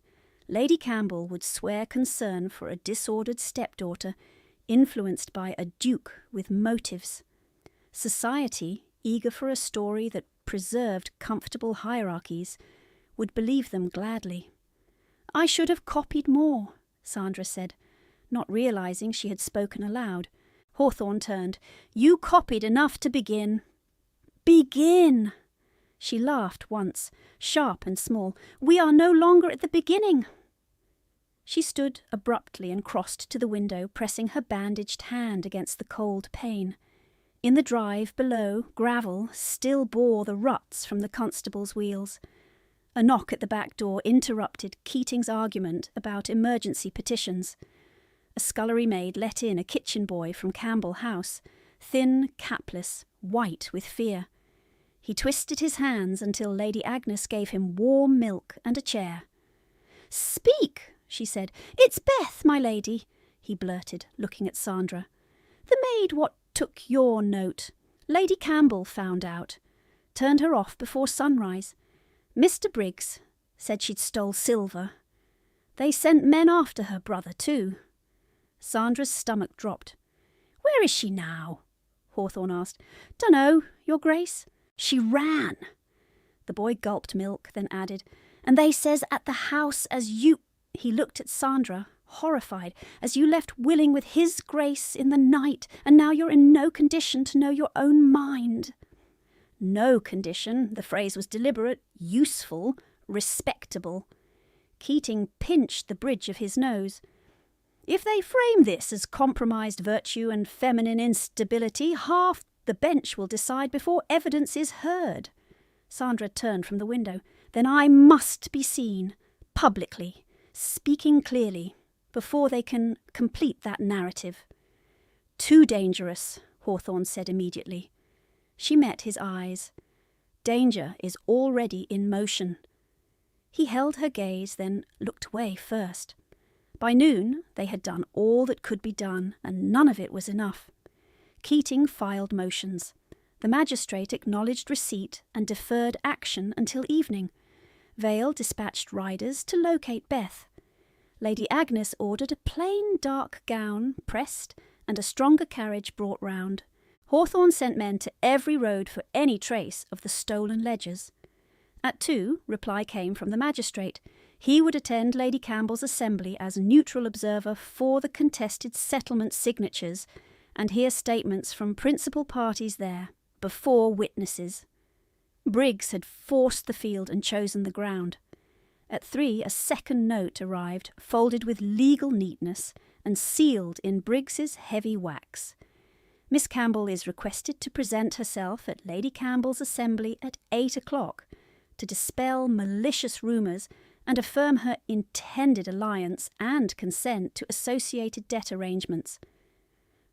Lady Campbell would swear concern for a disordered stepdaughter, influenced by a duke with motives. Society, eager for a story that preserved comfortable hierarchies, would believe them gladly. "I should have copied more," Sandra said, not realising she had spoken aloud. Hawthorne turned. "You copied enough to begin." "Begin!" She laughed once, sharp and small. "We are no longer at the beginning." She stood abruptly and crossed to the window, pressing her bandaged hand against the cold pane. In the drive below, gravel still bore the ruts from the constable's wheels. A knock at the back door interrupted Keating's argument about emergency petitions. A scullery maid let in a kitchen boy from Campbell House, thin, capless, white with fear. He twisted his hands until Lady Agnes gave him warm milk and a chair. "Speak," she said. "It's Beth, my lady," he blurted, looking at Sandra. "The maid what took your note. Lady Campbell found out. Turned her off before sunrise. Mr. Briggs said she'd stole silver. They sent men after her brother, too." Sandra's stomach dropped. "Where is she now?" Hawthorne asked. "Dunno, Your Grace." "She ran." The boy gulped milk, then added, "And they says at the house as you—" He looked at Sandra, horrified, "as you left Willing with his grace in the night, and now you're in no condition to know your own mind." No condition, the phrase was deliberate, useful, respectable. Keating pinched the bridge of his nose. "If they frame this as compromised virtue and feminine instability, half the bench will decide before evidence is heard." Sandra turned from the window. "Then I must be seen, publicly, speaking clearly, before they can complete that narrative." "Too dangerous," Hawthorne said immediately. She met his eyes. Danger is already in motion. He held her gaze, then looked away first. By noon, they had done all that could be done, and none of it was enough. Keating filed motions. The magistrate acknowledged receipt and deferred action until evening. Vale dispatched riders to locate Beth. Lady Agnes ordered a plain dark gown pressed and a stronger carriage brought round. Hawthorne sent men to every road for any trace of the stolen ledgers. At 2, reply came from the magistrate. He would attend Lady Campbell's assembly as neutral observer for the contested settlement signatures and hear statements from principal parties there, before witnesses. Briggs had forced the field and chosen the ground. At 3, a second note arrived, folded with legal neatness and sealed in Briggs's heavy wax. Miss Campbell is requested to present herself at Lady Campbell's assembly at 8 o'clock to dispel malicious rumours and affirm her intended alliance and consent to associated debt arrangements.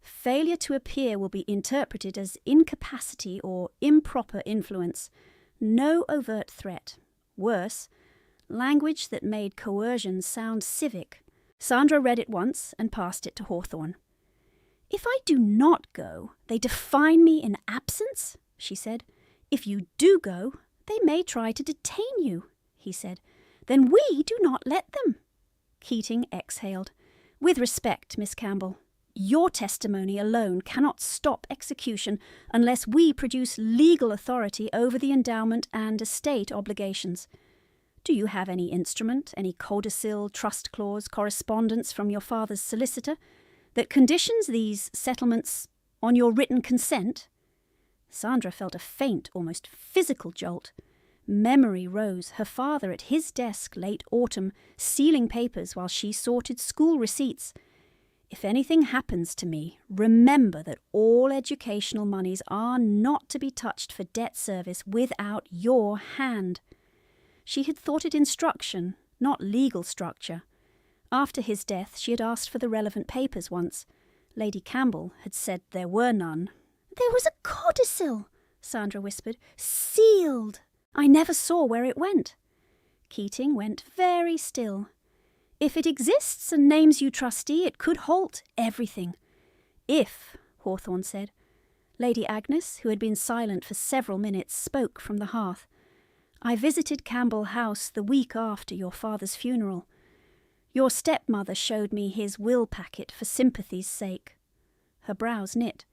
Failure to appear will be interpreted as incapacity or improper influence, no overt threat. Worse, language that made coercion sound civic. Sandra read it once and passed it to Hawthorne. "If I do not go, they define me in absence," she said. "If you do go, they may try to detain you," he said. "Then we do not let them." Keating exhaled. "With respect, Miss Campbell, your testimony alone cannot stop execution unless we produce legal authority over the endowment and estate obligations. Do you have any instrument, any codicil, trust clause, correspondence from your father's solicitor that conditions these settlements on your written consent?" Sandra felt a faint, almost physical jolt. Memory rose, her father at his desk late autumn, sealing papers while she sorted school receipts. "If anything happens to me, remember that all educational monies are not to be touched for debt service without your hand." She had thought it instruction, not legal structure. After his death, she had asked for the relevant papers once. Lady Campbell had said there were none. "There was a codicil," Sandra whispered. "Sealed. I never saw where it went." Keating went very still. "If it exists and names you trustee, it could halt everything." "If," Hawthorne said. Lady Agnes, who had been silent for several minutes, spoke from the hearth. "I visited Campbell House the week after your father's funeral. Your stepmother showed me his will packet for sympathy's sake." Her brows knit.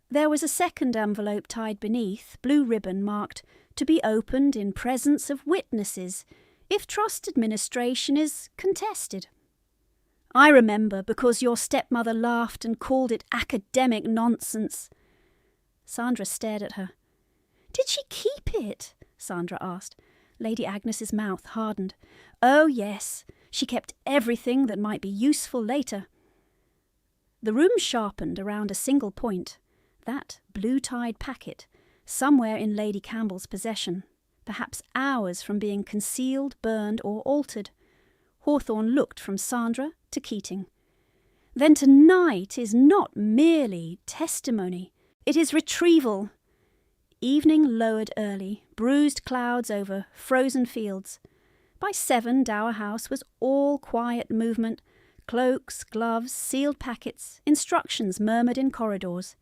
There was a second envelope tied beneath, blue ribbon marked, "To be opened in presence of witnesses, if trust administration is contested." "I remember, because your stepmother laughed and called it academic nonsense." Sandra stared at her. "Did she keep it?" Sandra asked. Lady Agnes's mouth hardened. "Oh, yes. She kept everything that might be useful later." The room sharpened around a single point. That blue-tied packet, somewhere in Lady Campbell's possession, perhaps hours from being concealed, burned, or altered. Hawthorne looked from Sandra to Keating. "Then tonight is not merely testimony. It is retrieval." Evening lowered early, bruised clouds over frozen fields. By 7, Dower House was all quiet movement, cloaks, gloves, sealed packets, instructions murmured in corridors.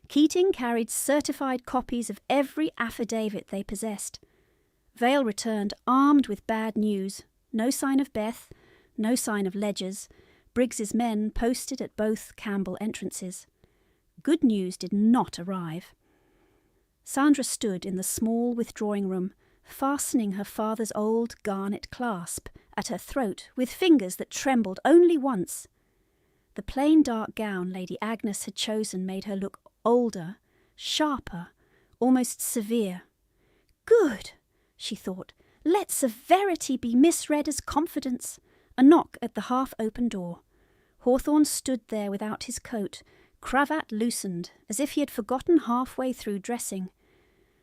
Keating carried certified copies of every affidavit they possessed. Vale returned armed with bad news. No sign of Beth, no sign of ledgers. Briggs's men posted at both Campbell entrances. good news did not arrive. Sandra stood in the small withdrawing room, fastening her father's old garnet clasp at her throat with fingers that trembled only once. The plain dark gown Lady Agnes had chosen made her look older, sharper, almost severe. Good, she thought. Let severity be misread as confidence. A knock at the half-open door. Hawthorne stood there without his coat, cravat loosened, as if he had forgotten halfway through dressing.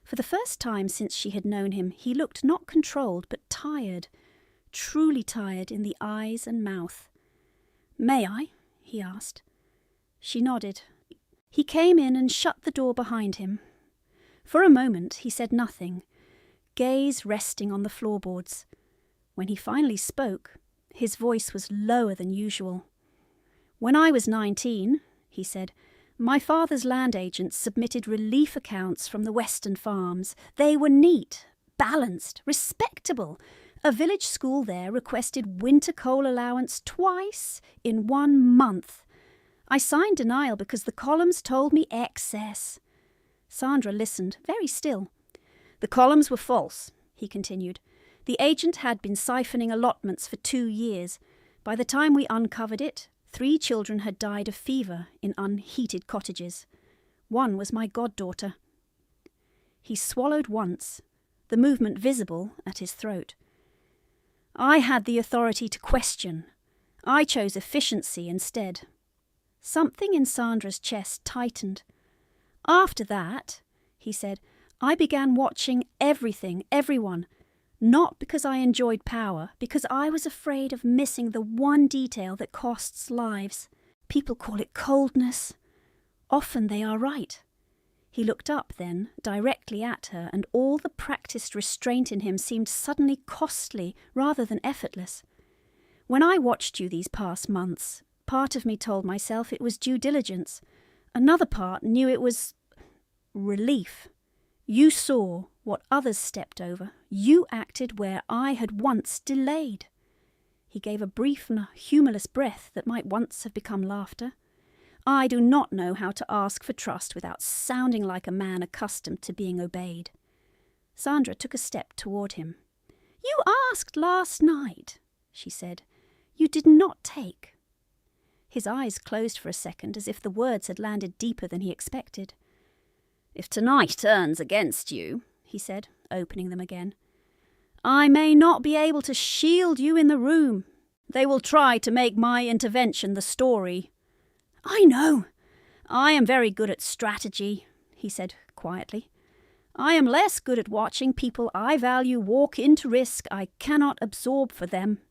For the first time since she had known him, he looked not controlled, but tired, truly tired in the eyes and mouth. "May I?" he asked. She nodded. He came in and shut the door behind him. For a moment he said nothing, gaze resting on the floorboards. When he finally spoke, his voice was lower than usual. "When I was 19, he said, "my father's land agents submitted relief accounts from the western farms. They were neat, balanced, respectable. A village school there requested winter coal allowance twice in 1 month. I signed denial because the columns told me excess." Sandra listened, very still. "The columns were false," he continued. "The agent had been siphoning allotments for 2 years. By the time we uncovered it, 3 children had died of fever in unheated cottages. One was my goddaughter." He swallowed once, the movement visible at his throat. "I had the authority to question. I chose efficiency instead." Something in Sandra's chest tightened. "After that," he said, "I began watching everything, everyone. Not because I enjoyed power, because I was afraid of missing the one detail that costs lives. People call it coldness. Often they are right." He looked up then, directly at her, and all the practised restraint in him seemed suddenly costly rather than effortless. "When I watched you these past months, part of me told myself it was due diligence. Another part knew it was relief. You saw what others stepped over. You acted where I had once delayed." He gave a brief and humourless breath that might once have become laughter. "I do not know how to ask for trust without sounding like a man accustomed to being obeyed." Sandra took a step toward him. "You asked last night," she said. "You did not take." His eyes closed for a second, as if the words had landed deeper than he expected. "If tonight turns against you," he said, opening them again, "I may not be able to shield you in the room. They will try to make my intervention the story." "I know. I am very good at strategy," he said quietly. "I am less good at watching people I value walk into risk I cannot absorb for them."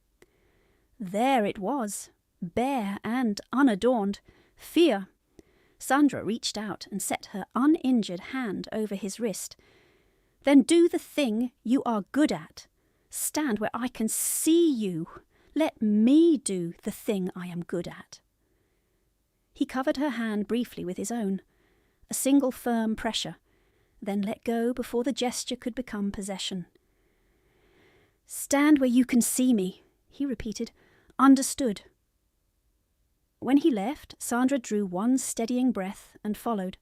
There it was, bare and unadorned, fear. Sandra reached out and set her uninjured hand over his wrist. "Then do the thing you are good at. Stand where I can see you. Let me do the thing I am good at." He covered her hand briefly with his own, a single firm pressure, then let go before the gesture could become possession. "Stand where you can see me," he repeated. "Understood." When he left, Sandra drew one steadying breath and followed.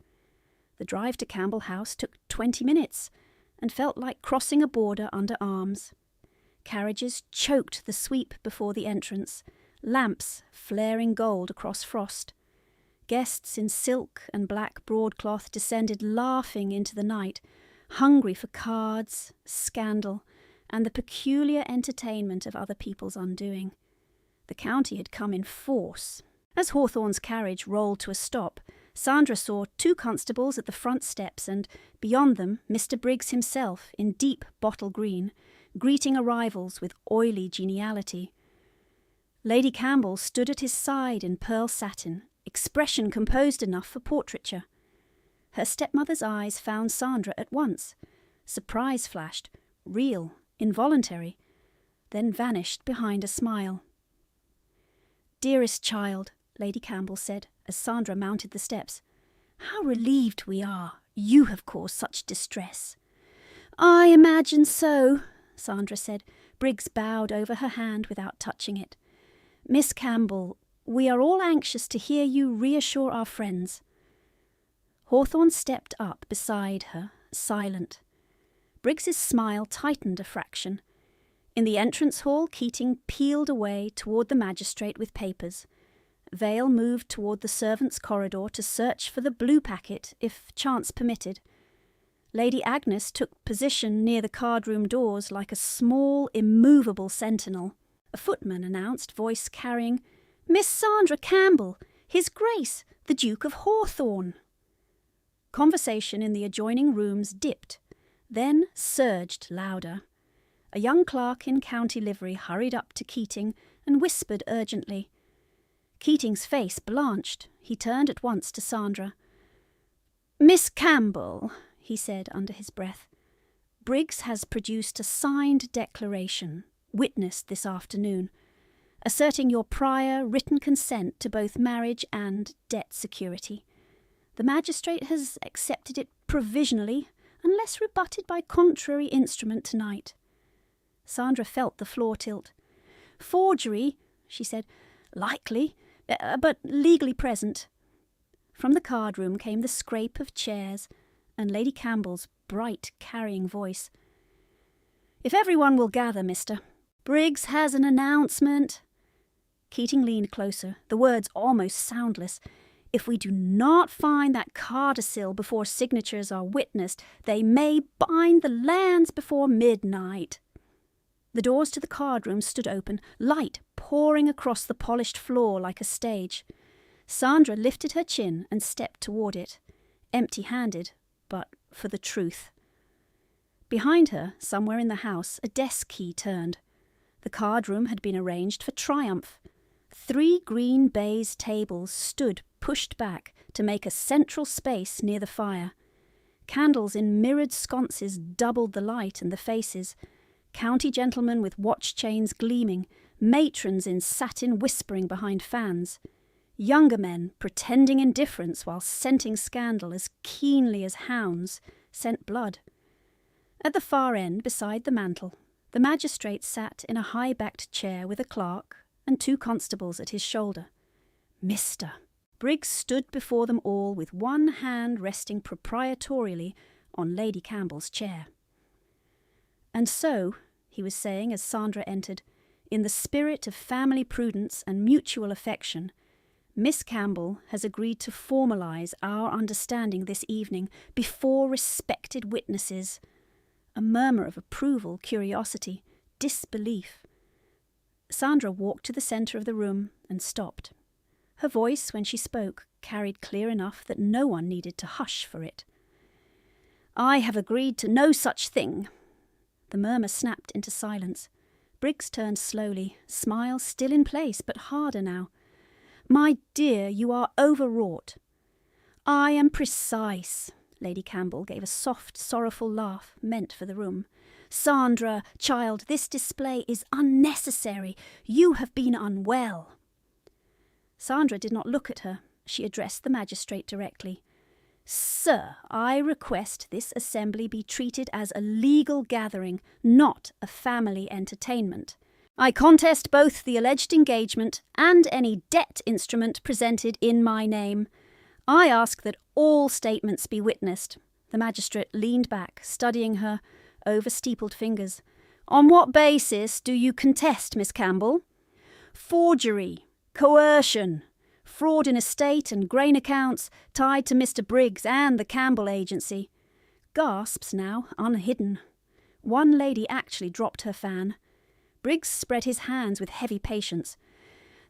The drive to Campbell House took 20 minutes and felt like crossing a border under arms. Carriages choked the sweep before the entrance, lamps flaring gold across frost. Guests in silk and black broadcloth descended laughing into the night, hungry for cards, scandal, and the peculiar entertainment of other people's undoing. The county had come in force. As Hawthorne's carriage rolled to a stop, Sandra saw 2 constables at the front steps and, beyond them, Mr. Briggs himself, in deep bottle green, greeting arrivals with oily geniality. Lady Campbell stood at his side in pearl satin, expression composed enough for portraiture. Her stepmother's eyes found Sandra at once. Surprise flashed, real, involuntary, then vanished behind a smile. "Dearest child," Lady Campbell said, as Sandra mounted the steps, "how relieved we are. You have caused such distress." "I imagine so," Sandra said. Briggs bowed over her hand without touching it. "Miss Campbell, we are all anxious to hear you reassure our friends." Hawthorne stepped up beside her, silent. Briggs's smile tightened a fraction. In the entrance hall, Keating peeled away toward the magistrate with papers. Vale moved toward the servants' corridor to search for the blue packet, if chance permitted. Lady Agnes took position near the card-room doors like a small, immovable sentinel. A footman announced, voice carrying, "Miss Sandra Campbell, His Grace, the Duke of Hawthorne." Conversation in the adjoining rooms dipped, then surged louder. A young clerk in county livery hurried up to Keating and whispered urgently. Keating's face blanched. He turned at once to Sandra. "Miss Campbell," he said under his breath, "Briggs has produced a signed declaration, witnessed this afternoon, asserting your prior written consent to both marriage and debt security. The magistrate has accepted it provisionally, unless rebutted by contrary instrument tonight." Sandra felt the floor tilt. "Forgery," she said. "Likely, but legally present." From the card-room came the scrape of chairs and Lady Campbell's bright, carrying voice. "If everyone will gather, mister. Briggs has an announcement." Keating leaned closer, the words almost soundless. "If we do not find that codicil before signatures are witnessed, they may bind the lands before midnight." The doors to the card-room stood open, light pouring across the polished floor like a stage. Sandra lifted her chin and stepped toward it, empty-handed, but for the truth. Behind her, somewhere in the house, a desk key turned. The card-room had been arranged for triumph. 3 green baize tables stood pushed back to make a central space near the fire. Candles in mirrored sconces doubled the light and the faces. County gentlemen with watch chains gleaming, matrons in satin whispering behind fans. Younger men pretending indifference while scenting scandal as keenly as hounds scent blood. At the far end, beside the mantel, the magistrate sat in a high-backed chair with a clerk and 2 constables at his shoulder. "Mister." Briggs stood before them all with one hand resting proprietorially on Lady Campbell's chair. "And so," he was saying as Sandra entered, "in the spirit of family prudence and mutual affection, Miss Campbell has agreed to formalise our understanding this evening before respected witnesses." A murmur of approval, curiosity, disbelief. Sandra walked to the centre of the room and stopped. Her voice, when she spoke, carried clear enough that no one needed to hush for it. "I have agreed to no such thing." The murmur snapped into silence. Briggs turned slowly, smile still in place, but harder now. "My dear, you are overwrought." "I am precise." Lady Campbell gave a soft, sorrowful laugh meant for the room. "Sandra, child, this display is unnecessary. You have been unwell." Sandra did not look at her. She addressed the magistrate directly. "Sir, I request this assembly be treated as a legal gathering, not a family entertainment. I contest both the alleged engagement and any debt instrument presented in my name. I ask that all statements be witnessed." The magistrate leaned back, studying her over steepled fingers. "On what basis do you contest, Miss Campbell?" "Forgery, coercion, fraud in estate and grain accounts tied to Mr. Briggs and the Campbell agency." Gasps now, unhidden. One lady actually dropped her fan. Briggs spread his hands with heavy patience.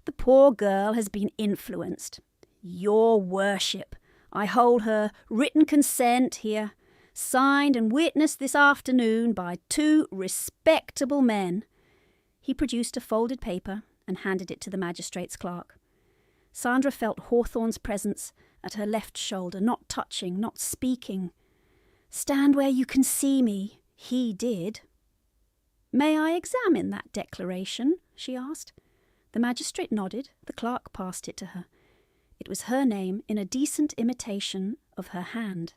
"The poor girl has been influenced. Your worship, I hold her written consent here, signed and witnessed this afternoon by 2 respectable men." He produced a folded paper and handed it to the magistrate's clerk. Sandra felt Hawthorne's presence at her left shoulder, not touching, not speaking. "Stand where you can see me." He did. "May I examine that declaration?" she asked. The magistrate nodded. The clerk passed it to her. It was her name in a decent imitation of her hand.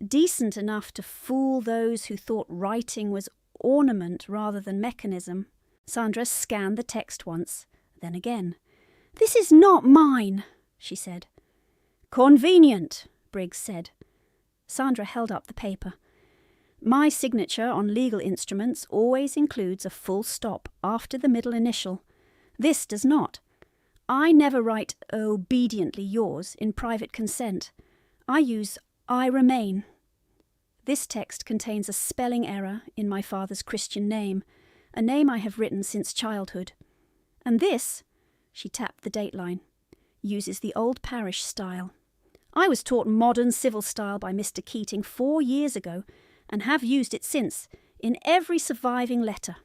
Decent enough to fool those who thought writing was ornament rather than mechanism. Sandra scanned the text once, then again. "This is not mine," she said. "Convenient," Briggs said. Sandra held up the paper. My signature on legal instruments always includes a full stop after the middle initial. This does not. I never write obediently yours in private consent. I use I remain. This text contains a spelling error in my father's Christian name, a name I have written since childhood. And this, she tapped the dateline, uses the old parish style. I was taught modern civil style by Mr. Keating 4 years ago and have used it since, in every surviving letter.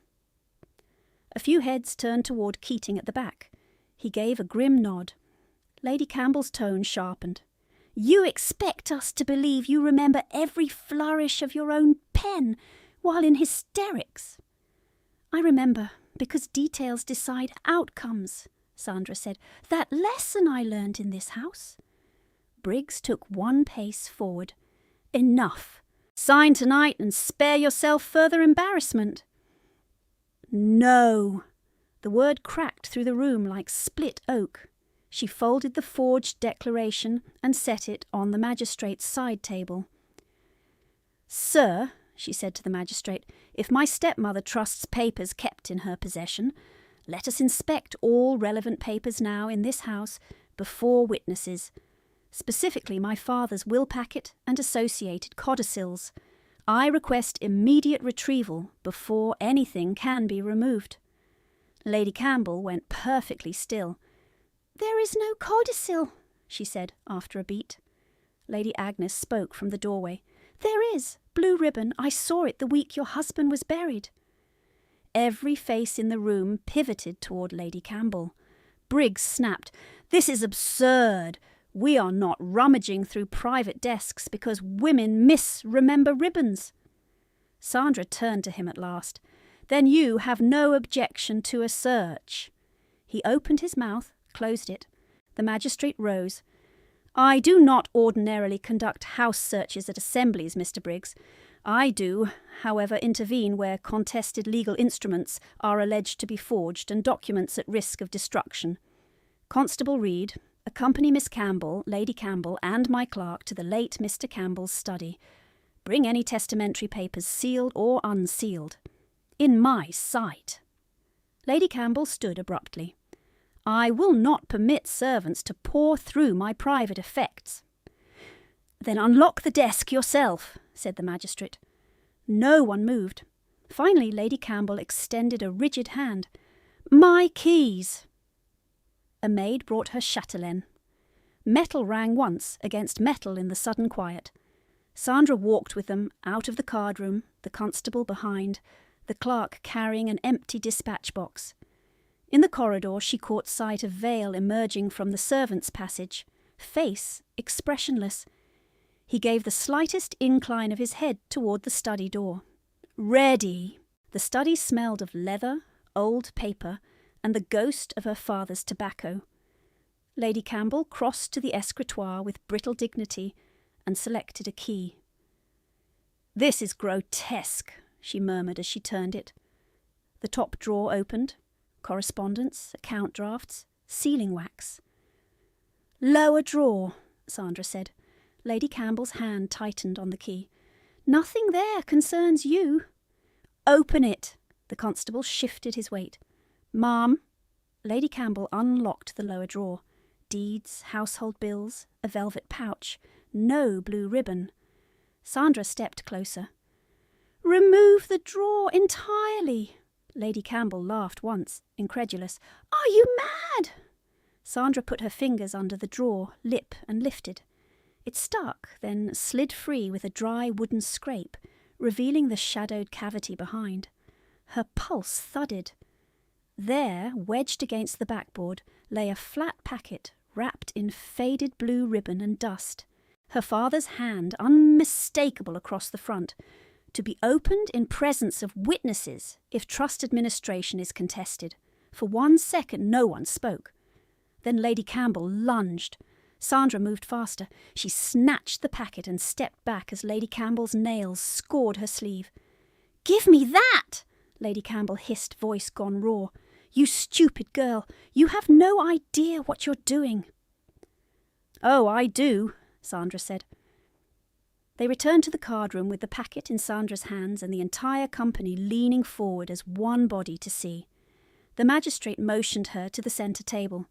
A few heads turned toward Keating at the back. He gave a grim nod. Lady Campbell's tone sharpened. You expect us to believe you remember every flourish of your own pen while in hysterics. I remember, because details decide outcomes, Sandra said. That lesson I learned in this house. Briggs took 1 pace forward. Enough. Sign tonight and spare yourself further embarrassment. No. The word cracked through the room like split oak. She folded the forged declaration and set it on the magistrate's side table. Sir, she said to the magistrate, if my stepmother trusts papers kept in her possession, let us inspect all relevant papers now in this house before witnesses, specifically my father's will packet and associated codicils. I request immediate retrieval before anything can be removed. Lady Campbell went perfectly still. There is no codicil, she said after a beat. Lady Agnes spoke from the doorway. There is. Blue ribbon. I saw it the week your husband was buried. Every face in the room pivoted toward Lady Campbell. Briggs snapped. This is absurd. We are not rummaging through private desks because women misremember ribbons. Sandra turned to him at last. Then you have no objection to a search. He opened his mouth, closed it. The magistrate rose. I do not ordinarily conduct house searches at assemblies, Mr. Briggs. I do, however, intervene where contested legal instruments are alleged to be forged and documents at risk of destruction. Constable Reed, accompany Miss Campbell, Lady Campbell, and my clerk to the late Mr. Campbell's study. Bring any testamentary papers, sealed or unsealed. In my sight. Lady Campbell stood abruptly. I will not permit servants to pore through my private effects. Then unlock the desk yourself, said the magistrate. No one moved. Finally, Lady Campbell extended a rigid hand. My keys. A maid brought her chatelaine. Metal rang once against metal in the sudden quiet. Sandra walked with them out of the card room, the constable behind, the clerk carrying an empty dispatch box. In the corridor she caught sight of Vale emerging from the servants' passage, face expressionless. He gave the slightest incline of his head toward the study door. Ready! The study smelled of leather, old paper, and the ghost of her father's tobacco. Lady Campbell crossed to the escritoire with brittle dignity and selected a key. This is grotesque, she murmured as she turned it. The top drawer opened. Correspondence, account drafts, sealing wax. Lower drawer, Sandra said. Lady Campbell's hand tightened on the key. Nothing there concerns you. Open it. The constable shifted his weight. Ma'am. Lady Campbell unlocked the lower drawer. Deeds, household bills, a velvet pouch. No blue ribbon. Sandra stepped closer. Remove the drawer entirely. Lady Campbell laughed once, incredulous. Are you mad? Sandra put her fingers under the drawer, lip and lifted. It stuck, then slid free with a dry wooden scrape, revealing the shadowed cavity behind. Her pulse thudded. There, wedged against the backboard, lay a flat packet wrapped in faded blue ribbon and dust. Her father's hand, unmistakable across the front, to be opened in presence of witnesses if trust administration is contested. For 1 second no one spoke. Then Lady Campbell lunged. Sandra moved faster. She snatched the packet and stepped back as Lady Campbell's nails scored her sleeve. Give me that! Lady Campbell hissed, voice gone raw. You stupid girl, you have no idea what you're doing. Oh, I do, Sandra said. They returned to the card-room with the packet in Sandra's hands and the entire company leaning forward as one body to see. The magistrate motioned her to the centre table.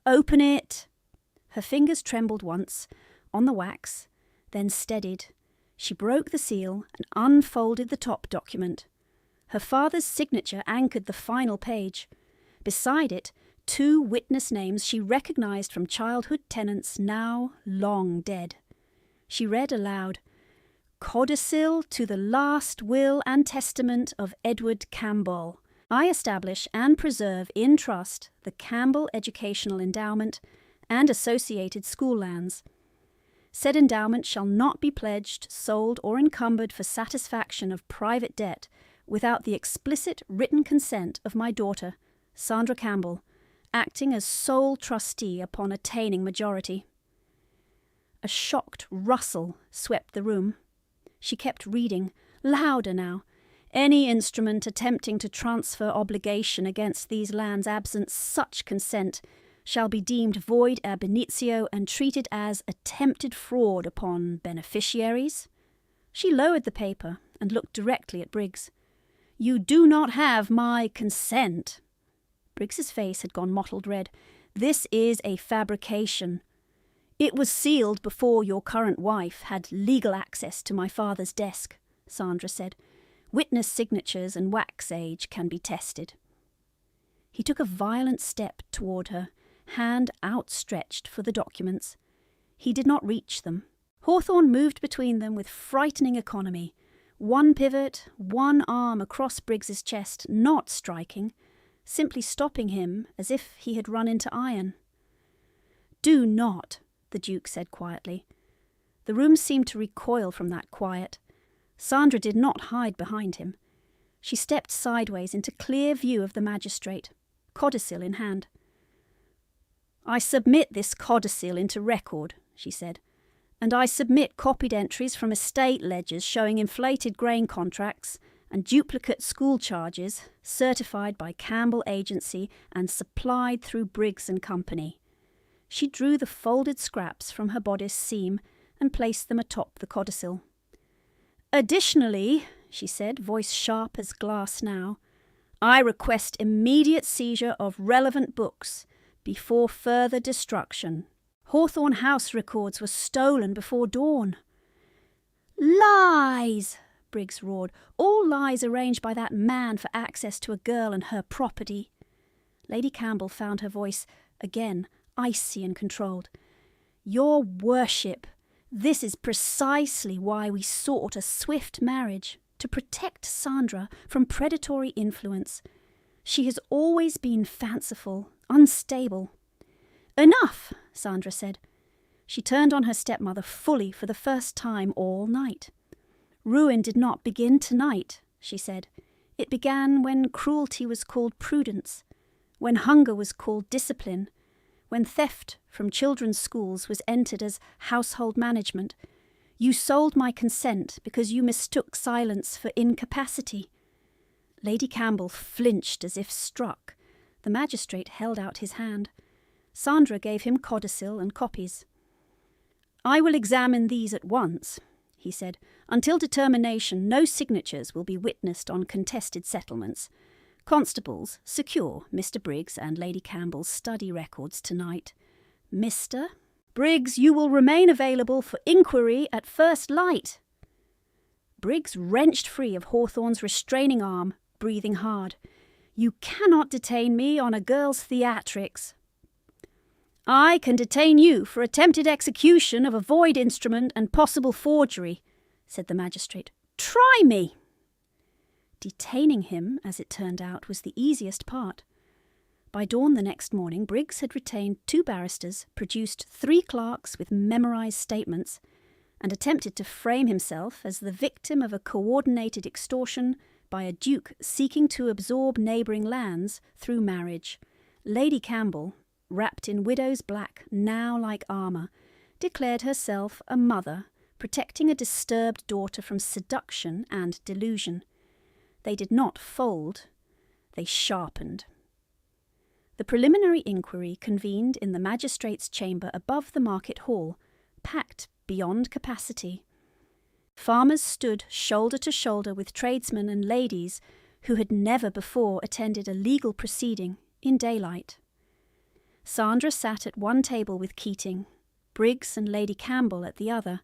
"Open it!" Her fingers trembled once, on the wax, then steadied. She broke the seal and unfolded the top document. Her father's signature anchored the final page. Beside it, 2 witness names she recognised from childhood tenants now long dead. She read aloud, "Codicil to the last will and testament of Edward Campbell. I establish and preserve in trust the Campbell Educational Endowment and associated school lands. Said endowment shall not be pledged, sold, or encumbered for satisfaction of private debt without the explicit written consent of my daughter, Sandra Campbell, acting as sole trustee upon attaining majority." A shocked rustle swept the room. She kept reading, louder now. "Any instrument attempting to transfer obligation against these lands absent such consent shall be deemed void ab initio and treated as attempted fraud upon beneficiaries." She lowered the paper and looked directly at Briggs. "You do not have my consent." Briggs's face had gone mottled red. "This is a fabrication. It was sealed before your current wife had legal access to my father's desk," Sandra said. "Witness signatures and wax age can be tested." He took a violent step toward her, hand outstretched for the documents. He did not reach them. Hawthorne moved between them with frightening economy. One pivot, one arm across Briggs's chest, not striking, simply stopping him as if he had run into iron. "Do not," the Duke said quietly. The room seemed to recoil from that quiet. Sandra did not hide behind him. She stepped sideways into clear view of the magistrate, codicil in hand. "I submit this codicil into record," she said, "and I submit copied entries from estate ledgers showing inflated grain contracts and duplicate school charges certified by Campbell Agency and supplied through Briggs and Company." She drew the folded scraps from her bodice seam and placed them atop the codicil. "Additionally," she said, voice sharp as glass now, "I request immediate seizure of relevant books before further destruction. Hawthorne House records were stolen before dawn." "Lies!" Briggs roared. "All lies arranged by that man for access to a girl and her property." Lady Campbell found her voice, again, icy and controlled. "Your worship, this is precisely why we sought a swift marriage, to protect Sandra from predatory influence. She has always been fanciful, unstable." "Enough," Sandra said. She turned on her stepmother fully for the first time all night. "Ruin did not begin tonight," she said. "It began when cruelty was called prudence, when hunger was called discipline, when theft from children's schools was entered as household management. You sold my consent because you mistook silence for incapacity." Lady Campbell flinched as if struck. The magistrate held out his hand. Sandra gave him codicil and copies. "I will examine these at once," he said. "Until determination, no signatures will be witnessed on contested settlements. Constables, secure Mr. Briggs and Lady Campbell's study records tonight. Mr. Briggs, you will remain available for inquiry at first light." Briggs wrenched free of Hawthorne's restraining arm, breathing hard. "You cannot detain me on a girl's theatrics." "I can detain you for attempted execution of a void instrument and possible forgery," said the magistrate. "Try me." Detaining him, as it turned out, was the easiest part. By dawn the next morning, Briggs had retained 2 barristers, produced 3 clerks with memorised statements, and attempted to frame himself as the victim of a coordinated extortion by a duke seeking to absorb neighbouring lands through marriage. Lady Campbell, wrapped in widow's black, now like armour, declared herself a mother, protecting a disturbed daughter from seduction and delusion. They did not fold, they sharpened. The preliminary inquiry convened in the magistrate's chamber above the market hall, packed beyond capacity. Farmers stood shoulder to shoulder with tradesmen and ladies who had never before attended a legal proceeding in daylight. Sandra sat at one table with Keating, Briggs and Lady Campbell at the other.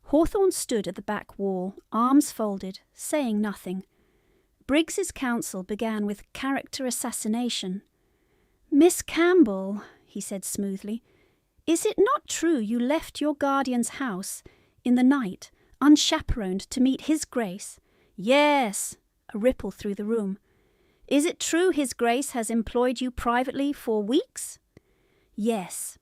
Hawthorne stood at the back wall, arms folded, saying nothing. Briggs's counsel began with character assassination. "Miss Campbell," he said smoothly, "is it not true you left your guardian's house in the night, unchaperoned, to meet his Grace?" "Yes," a ripple through the room. "Is it true his Grace has employed you privately for weeks?" "Yes."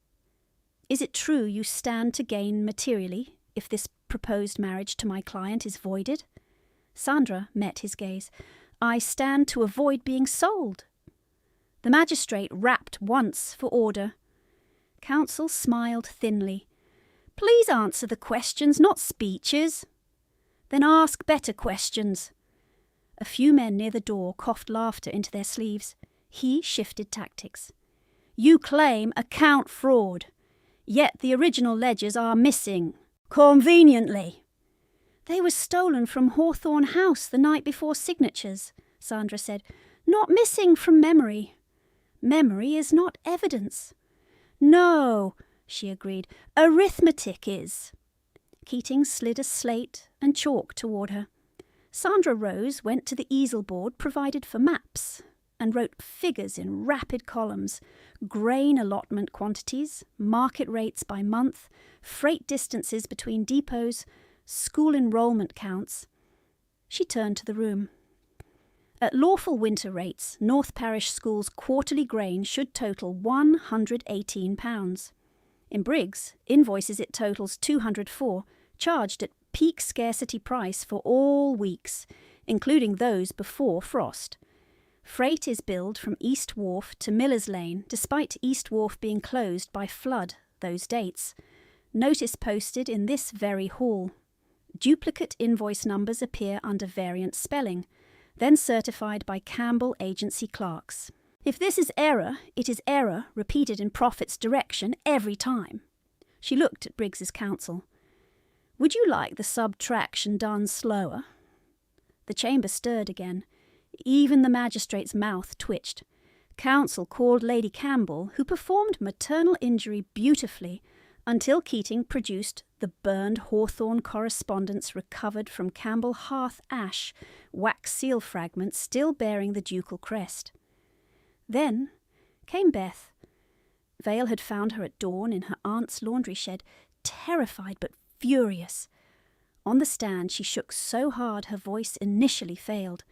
"Is it true you stand to gain materially if this proposed marriage to my client is voided?" Sandra met his gaze. "I stand to avoid being sold." The magistrate rapped once for order. Counsel smiled thinly. "Please answer the questions, not speeches." "Then ask better questions." A few men near the door coughed laughter into their sleeves. He shifted tactics. "You claim account fraud, yet the original ledgers are missing. Conveniently." "They were stolen from Hawthorne House the night before signatures," Sandra said. "Not missing from memory." "Memory is not evidence." "No," she agreed. "Arithmetic is." Keating slid a slate and chalk toward her. Sandra rose, went to the easel board provided for maps, and wrote figures in rapid columns, grain allotment quantities, market rates by month, freight distances between depots, school enrollment counts. She turned to the room. At lawful winter rates, North Parish School's quarterly grain should total £118. In Briggs, invoices it totals 204, charged at peak scarcity price for all weeks, including those before frost. Freight is billed from East Wharf to Miller's Lane, despite East Wharf being closed by flood those dates. Notice posted in this very hall. Duplicate invoice numbers appear under variant spelling, then certified by Campbell agency clerks. If this is error, it is error repeated in profit's direction every time. She looked at Briggs's counsel. "Would you like the subtraction done slower?" The chamber stirred again. Even the magistrate's mouth twitched. Counsel called Lady Campbell, who performed maternal injury beautifully, until Keating produced the burned Hawthorne correspondence recovered from Campbell hearth ash, wax seal fragments still bearing the ducal crest. Then came Beth. Vale had found her at dawn in her aunt's laundry shed, terrified but furious. On the stand she shook so hard her voice initially failed.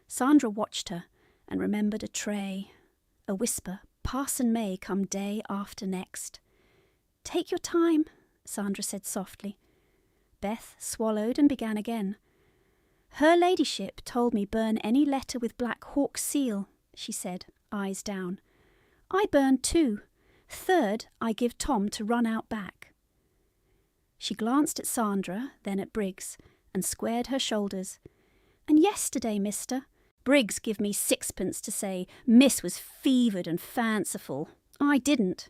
Sandra watched her and remembered a tray, a whisper, "Parson May come day after next." "Take your time," Sandra said softly. Beth swallowed and began again. "Her ladyship told me burn any letter with Black Hawk seal," she said, eyes down. "I burn 2. 3rd I give Tom to run out back." She glanced at Sandra, then at Briggs, and squared her shoulders. "And yesterday, mister, Briggs give me 6pence to say Miss was fevered and fanciful. I didn't."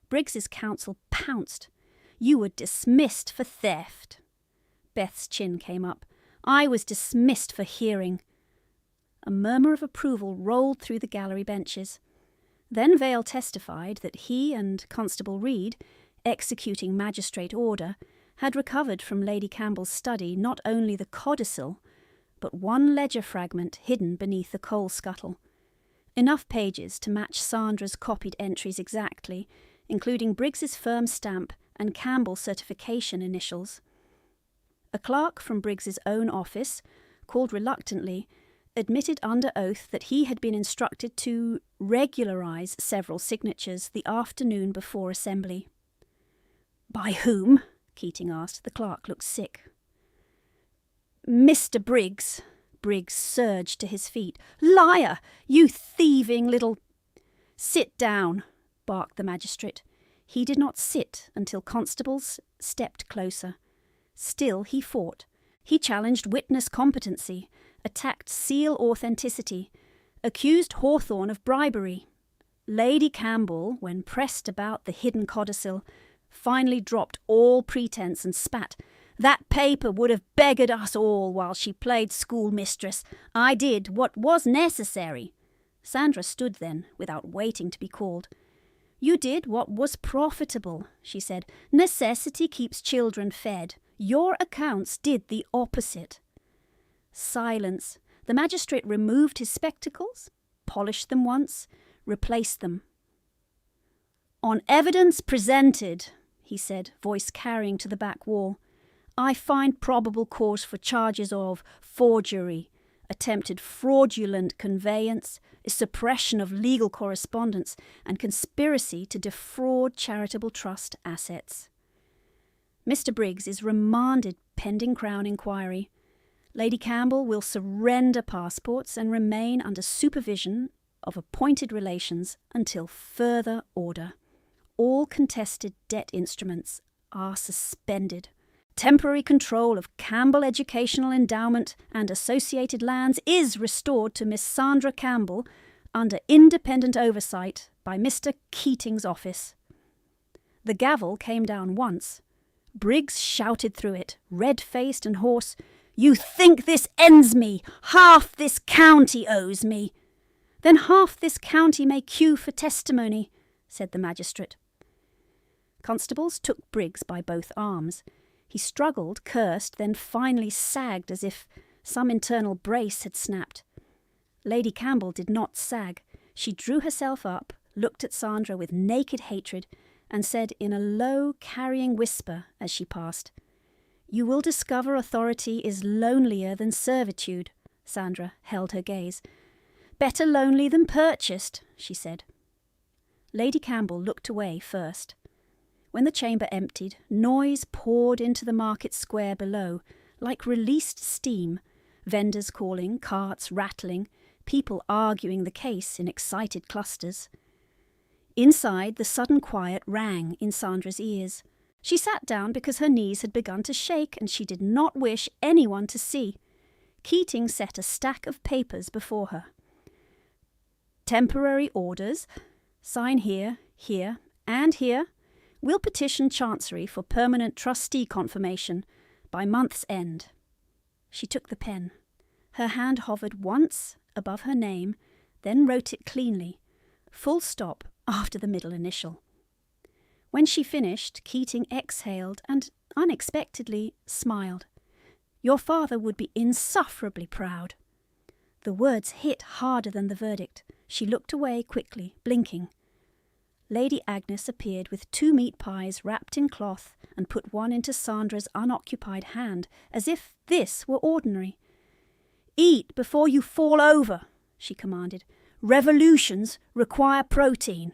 Briggs's counsel pounced. "You were dismissed for theft." Beth's chin came up. "I was dismissed for hearing." A murmur of approval rolled through the gallery benches. Then Vale testified that he and Constable Reed, executing magistrate order, had recovered from Lady Campbell's study not only the codicil, but one ledger fragment hidden beneath the coal scuttle. Enough pages to match Sandra's copied entries exactly, including Briggs's firm stamp and Campbell's certification initials. A clerk from Briggs's own office, called reluctantly, admitted under oath that he had been instructed to regularise several signatures the afternoon before assembly. "By whom?" Keating asked. The clerk looked sick. "Mr. Briggs." Briggs surged to his feet. "Liar! You thieving little—" "Sit down," barked the magistrate. He did not sit until constables stepped closer. Still he fought. He challenged witness competency, attacked seal authenticity, accused Hawthorne of bribery. Lady Campbell, when pressed about the hidden codicil, finally dropped all pretense and spat. That paper would have beggared us all while she played schoolmistress. I did what was necessary." Sandra stood then, without waiting to be called. "You did what was profitable," she said. "Necessity keeps children fed. Your accounts did the opposite." Silence. The magistrate removed his spectacles, polished them once, replaced them. "On evidence presented," he said, voice carrying to the back wall, "I find probable cause for charges of forgery, attempted fraudulent conveyance, suppression of legal correspondence, and conspiracy to defraud charitable trust assets. Mr. Briggs is remanded pending Crown inquiry. Lady Campbell will surrender passports and remain under supervision of appointed relations until further order. All contested debt instruments are suspended. Temporary control of Campbell Educational Endowment and associated lands is restored to Miss Sandra Campbell under independent oversight by Mr. Keating's office." The gavel came down once. Briggs shouted through it, red-faced and hoarse, "You think this ends me? Half this county owes me." "Then half this county may queue for testimony," said the magistrate. Constables took Briggs by both arms. He struggled, cursed, then finally sagged as if some internal brace had snapped. Lady Campbell did not sag. She drew herself up, looked at Sandra with naked hatred, and said in a low, carrying whisper as she passed, "You will discover authority is lonelier than servitude." Sandra held her gaze. "Better lonely than purchased," she said. Lady Campbell looked away first. When the chamber emptied, noise poured into the market square below, like released steam, vendors calling, carts rattling, people arguing the case in excited clusters. Inside, the sudden quiet rang in Sandra's ears. She sat down because her knees had begun to shake and she did not wish anyone to see. Keating set a stack of papers before her. "Temporary orders. Sign here, here, and here. Will petition Chancery for permanent trustee confirmation by month's end." She took the pen. Her hand hovered once above her name, then wrote it cleanly, full stop after the middle initial. When she finished, Keating exhaled and, unexpectedly, smiled. "Your father would be insufferably proud." The words hit harder than the verdict. She looked away quickly, blinking. Lady Agnes appeared with 2 meat pies wrapped in cloth and put one into Sandra's unoccupied hand, as if this were ordinary. "Eat before you fall over," she commanded. "Revolutions require protein."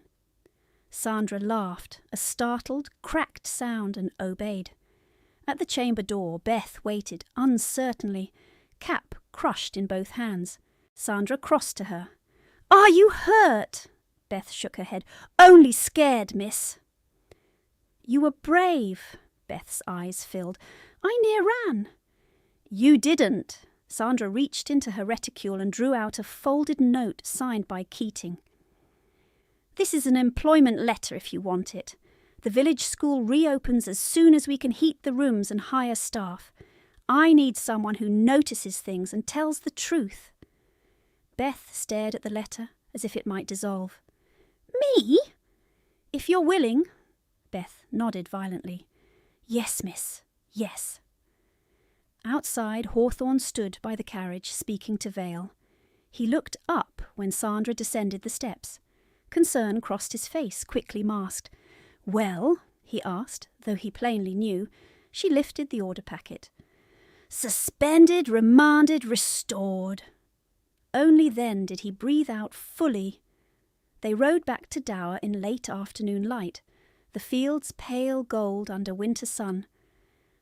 Sandra laughed, a startled, cracked sound, and obeyed. At the chamber door, Beth waited uncertainly, cap crushed in both hands. Sandra crossed to her. "Are you hurt?" Beth shook her head. "Only scared, miss." "You were brave." Beth's eyes filled. "I near ran." "You didn't." Sandra reached into her reticule and drew out a folded note signed by Keating. "This is an employment letter if you want it. The village school reopens as soon as we can heat the rooms and hire staff. I need someone who notices things and tells the truth." Beth stared at the letter as if it might dissolve. "Me?" "If you're willing." Beth nodded violently. "Yes, miss, yes." Outside, Hawthorne stood by the carriage, speaking to Vale. He looked up when Sandra descended the steps. Concern crossed his face, quickly masked. "Well?" he asked, though he plainly knew. She lifted the order packet. "Suspended, remanded, restored." Only then did he breathe out fully. They rode back to Dower in late afternoon light, the fields pale gold under winter sun.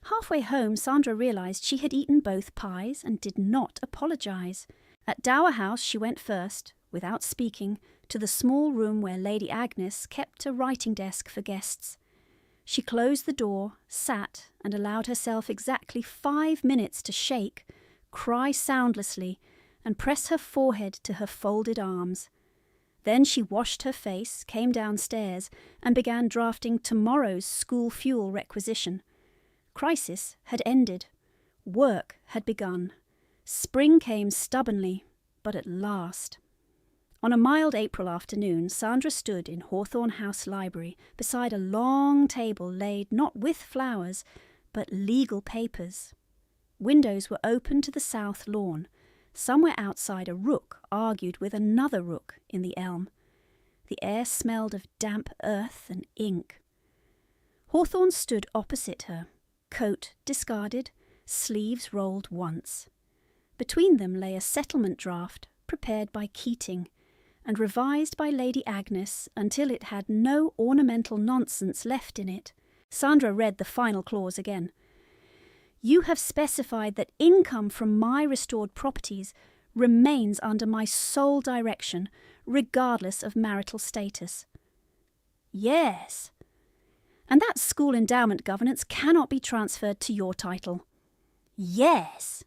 Halfway home, Sandra realised she had eaten both pies and did not apologise. At Dower House she went first, without speaking, to the small room where Lady Agnes kept a writing desk for guests. She closed the door, sat, and allowed herself exactly 5 minutes to shake, cry soundlessly, and press her forehead to her folded arms. Then she washed her face, came downstairs, and began drafting tomorrow's school fuel requisition. Crisis had ended. Work had begun. Spring came stubbornly, but at last. On a mild April afternoon, Sandra stood in Hawthorne House Library beside a long table laid not with flowers, but legal papers. Windows were open to the south lawn. Somewhere outside a rook argued with another rook in the elm. The air smelled of damp earth and ink. Hawthorne stood opposite her, coat discarded, sleeves rolled once. Between them lay a settlement draft prepared by Keating and revised by Lady Agnes until it had no ornamental nonsense left in it. Sandra read the final clause again. You have specified that income from my restored properties remains under my sole direction, regardless of marital status. Yes. And that school endowment governance cannot be transferred to your title. Yes.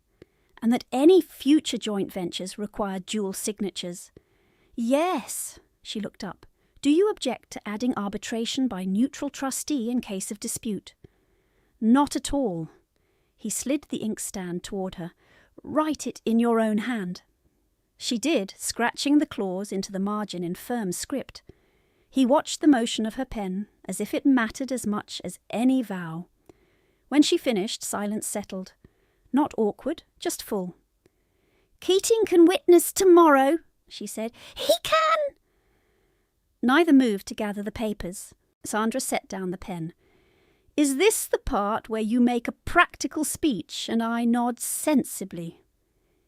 And that any future joint ventures require dual signatures. Yes. She looked up. Do you object to adding arbitration by neutral trustee in case of dispute? Not at all. He slid the inkstand toward her. Write it in your own hand. She did, scratching the clause into the margin in firm script. He watched the motion of her pen as if it mattered as much as any vow. When she finished, silence settled. Not awkward, just full. Keating can witness tomorrow, she said. He can! Neither moved to gather the papers. Sandra set down the pen. Is this the part where you make a practical speech and I nod sensibly?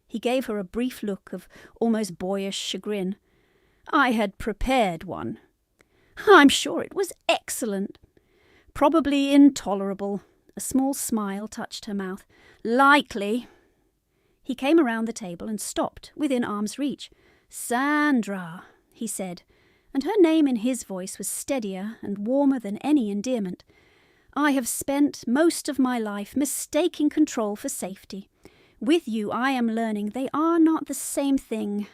He gave her a brief look of almost boyish chagrin. I had prepared one. I'm sure it was excellent. Probably intolerable. A small smile touched her mouth. Likely. He came around the table and stopped within arm's reach. Sandra, he said, and her name in his voice was steadier and warmer than any endearment. I have spent most of my life mistaking control for safety. With you I am learning they are not the same thing.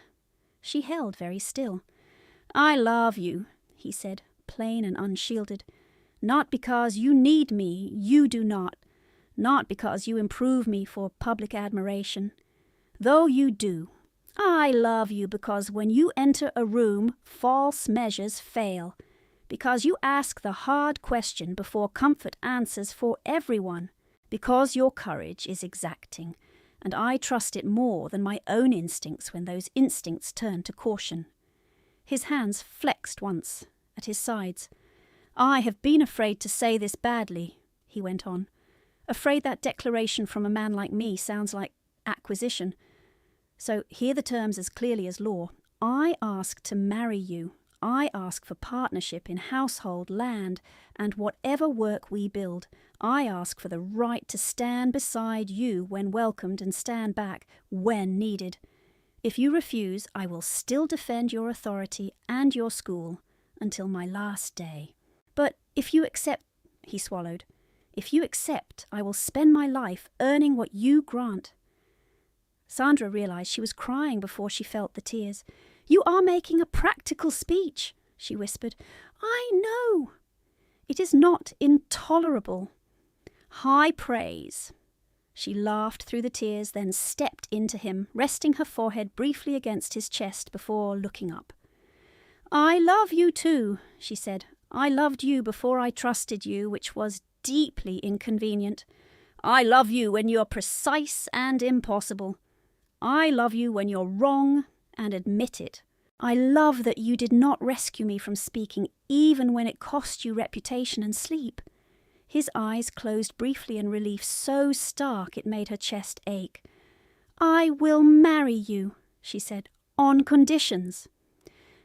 She held very still. I love you, he said, plain and unshielded. Not because you need me, you do not. Not because you improve me for public admiration. Though you do. I love you because when you enter a room, false measures fail. Because you ask the hard question before comfort answers for everyone. Because your courage is exacting, and I trust it more than my own instincts when those instincts turn to caution. His hands flexed once, at his sides. I have been afraid to say this badly, he went on. Afraid that declaration from a man like me sounds like acquisition. So hear the terms as clearly as law. I ask to marry you. I ask for partnership in household, land, and whatever work we build. I ask for the right to stand beside you when welcomed and stand back when needed. If you refuse, I will still defend your authority and your school until my last day. But if you accept, he swallowed, if you accept, I will spend my life earning what you grant. Sandra realized she was crying before she felt the tears. You are making a practical speech, she whispered. I know. It is not intolerable. High praise. She laughed through the tears, then stepped into him, resting her forehead briefly against his chest before looking up. I love you too, she said. I loved you before I trusted you, which was deeply inconvenient. I love you when you're precise and impossible. I love you when you're wrong and admit it. I love that you did not rescue me from speaking, even when it cost you reputation and sleep. His eyes closed briefly in relief so stark it made her chest ache. I will marry you, she said, on conditions.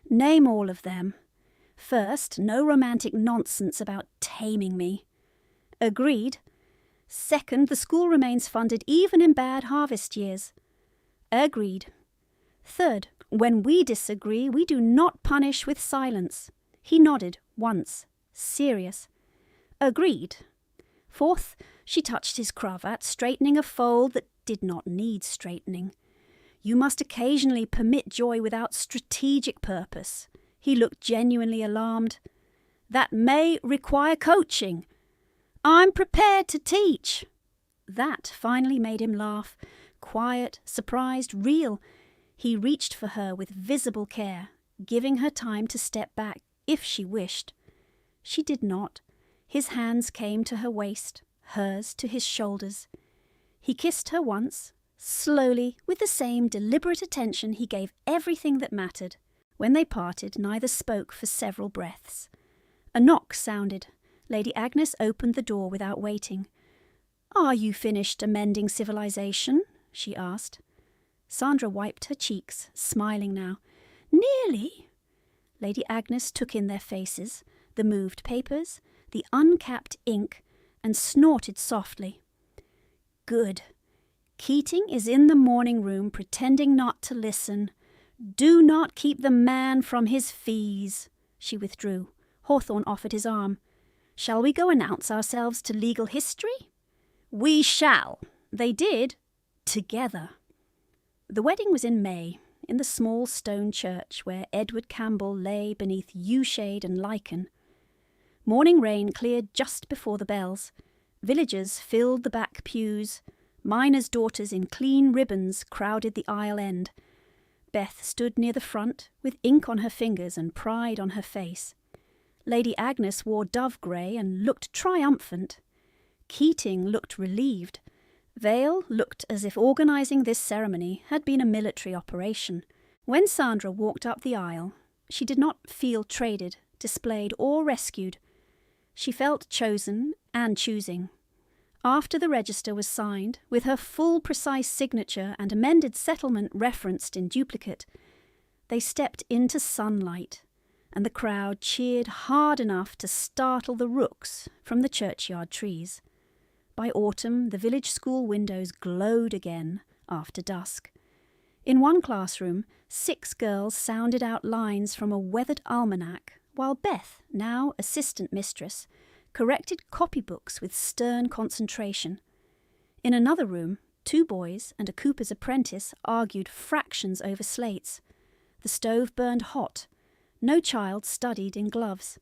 Name all of them. First, no romantic nonsense about taming me. Agreed. Second, the school remains funded even in bad harvest years. Agreed. Third, when we disagree, we do not punish with silence. He nodded once, serious. Agreed. Fourth, she touched his cravat, straightening a fold that did not need straightening. You must occasionally permit joy without strategic purpose. He looked genuinely alarmed. That may require coaching. I'm prepared to teach." That finally made him laugh, quiet, surprised, real. He reached for her with visible care, giving her time to step back if she wished. She did not. His hands came to her waist, hers to his shoulders. He kissed her once, slowly, with the same deliberate attention he gave everything that mattered. When they parted, neither spoke for several breaths. A knock sounded. Lady Agnes opened the door without waiting. "Are you finished amending civilization?" she asked. Sandra wiped her cheeks, smiling now. "Nearly." Lady Agnes took in their faces, the moved papers, the uncapped ink, and snorted softly. "Good. Keating is in the morning room pretending not to listen. Do not keep the man from his fees." She withdrew. Hawthorne offered his arm. "Shall we go announce ourselves to legal history?" "We shall." They did, together. The wedding was in May, in the small stone church where Edward Campbell lay beneath yew-shade and lichen. Morning rain cleared just before the bells. Villagers filled the back pews. Miners' daughters in clean ribbons crowded the aisle end. Beth stood near the front, with ink on her fingers and pride on her face. Lady Agnes wore dove grey and looked triumphant. Keating looked relieved. Vale looked as if organising this ceremony had been a military operation. When Sandra walked up the aisle, she did not feel traded, displayed or rescued. She felt chosen and choosing. After the register was signed, with her full precise signature and amended settlement referenced in duplicate, they stepped into sunlight, and the crowd cheered hard enough to startle the rooks from the churchyard trees. By autumn, the village school windows glowed again after dusk. In one classroom, 6 girls sounded out lines from a weathered almanac, while Beth, now assistant mistress, corrected copybooks with stern concentration. In another room, 2 boys and a cooper's apprentice argued fractions over slates. The stove burned hot. No child studied in gloves.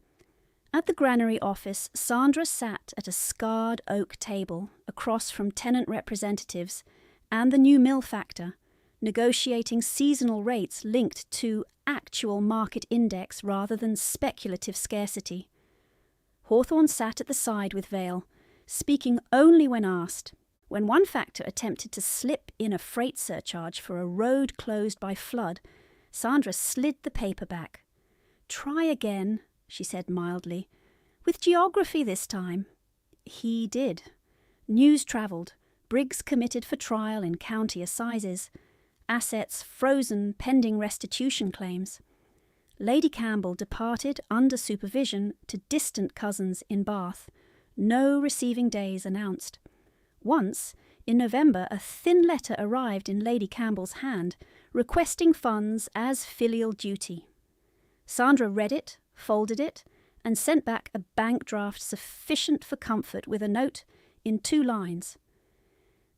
At the granary office, Sandra sat at a scarred oak table across from tenant representatives and the new mill factor, negotiating seasonal rates linked to actual market index rather than speculative scarcity. Hawthorne sat at the side with Vale, speaking only when asked. When one factor attempted to slip in a freight surcharge for a road closed by flood, Sandra slid the paper back. "Try again," she said mildly. "With geography this time." He did. News travelled. Briggs committed for trial in county assizes. Assets frozen pending restitution claims. Lady Campbell departed under supervision to distant cousins in Bath. No receiving days announced. Once, in November, a thin letter arrived in Lady Campbell's hand, requesting funds as filial duty. Sandra read it, folded it, and sent back a bank draft sufficient for comfort with a note in 2 lines.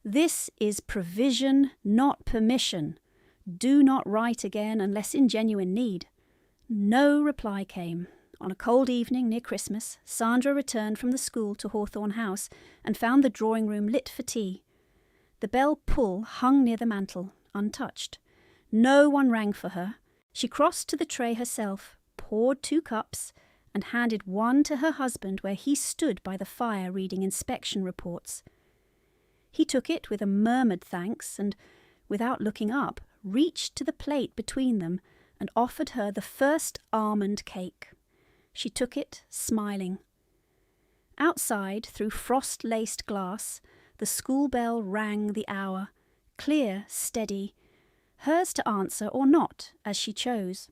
"This is provision, not permission. Do not write again unless in genuine need." No reply came. On a cold evening near Christmas, Sandra returned from the school to Hawthorne House and found the drawing room lit for tea. The bell pull hung near the mantel, untouched. No one rang for her. She crossed to the tray herself, poured 2 cups, and handed one to her husband where he stood by the fire reading inspection reports. He took it with a murmured thanks and, without looking up, reached to the plate between them and offered her the first almond cake. She took it, smiling. Outside, through frost-laced glass, the school bell rang the hour, clear, steady, hers to answer or not, as she chose.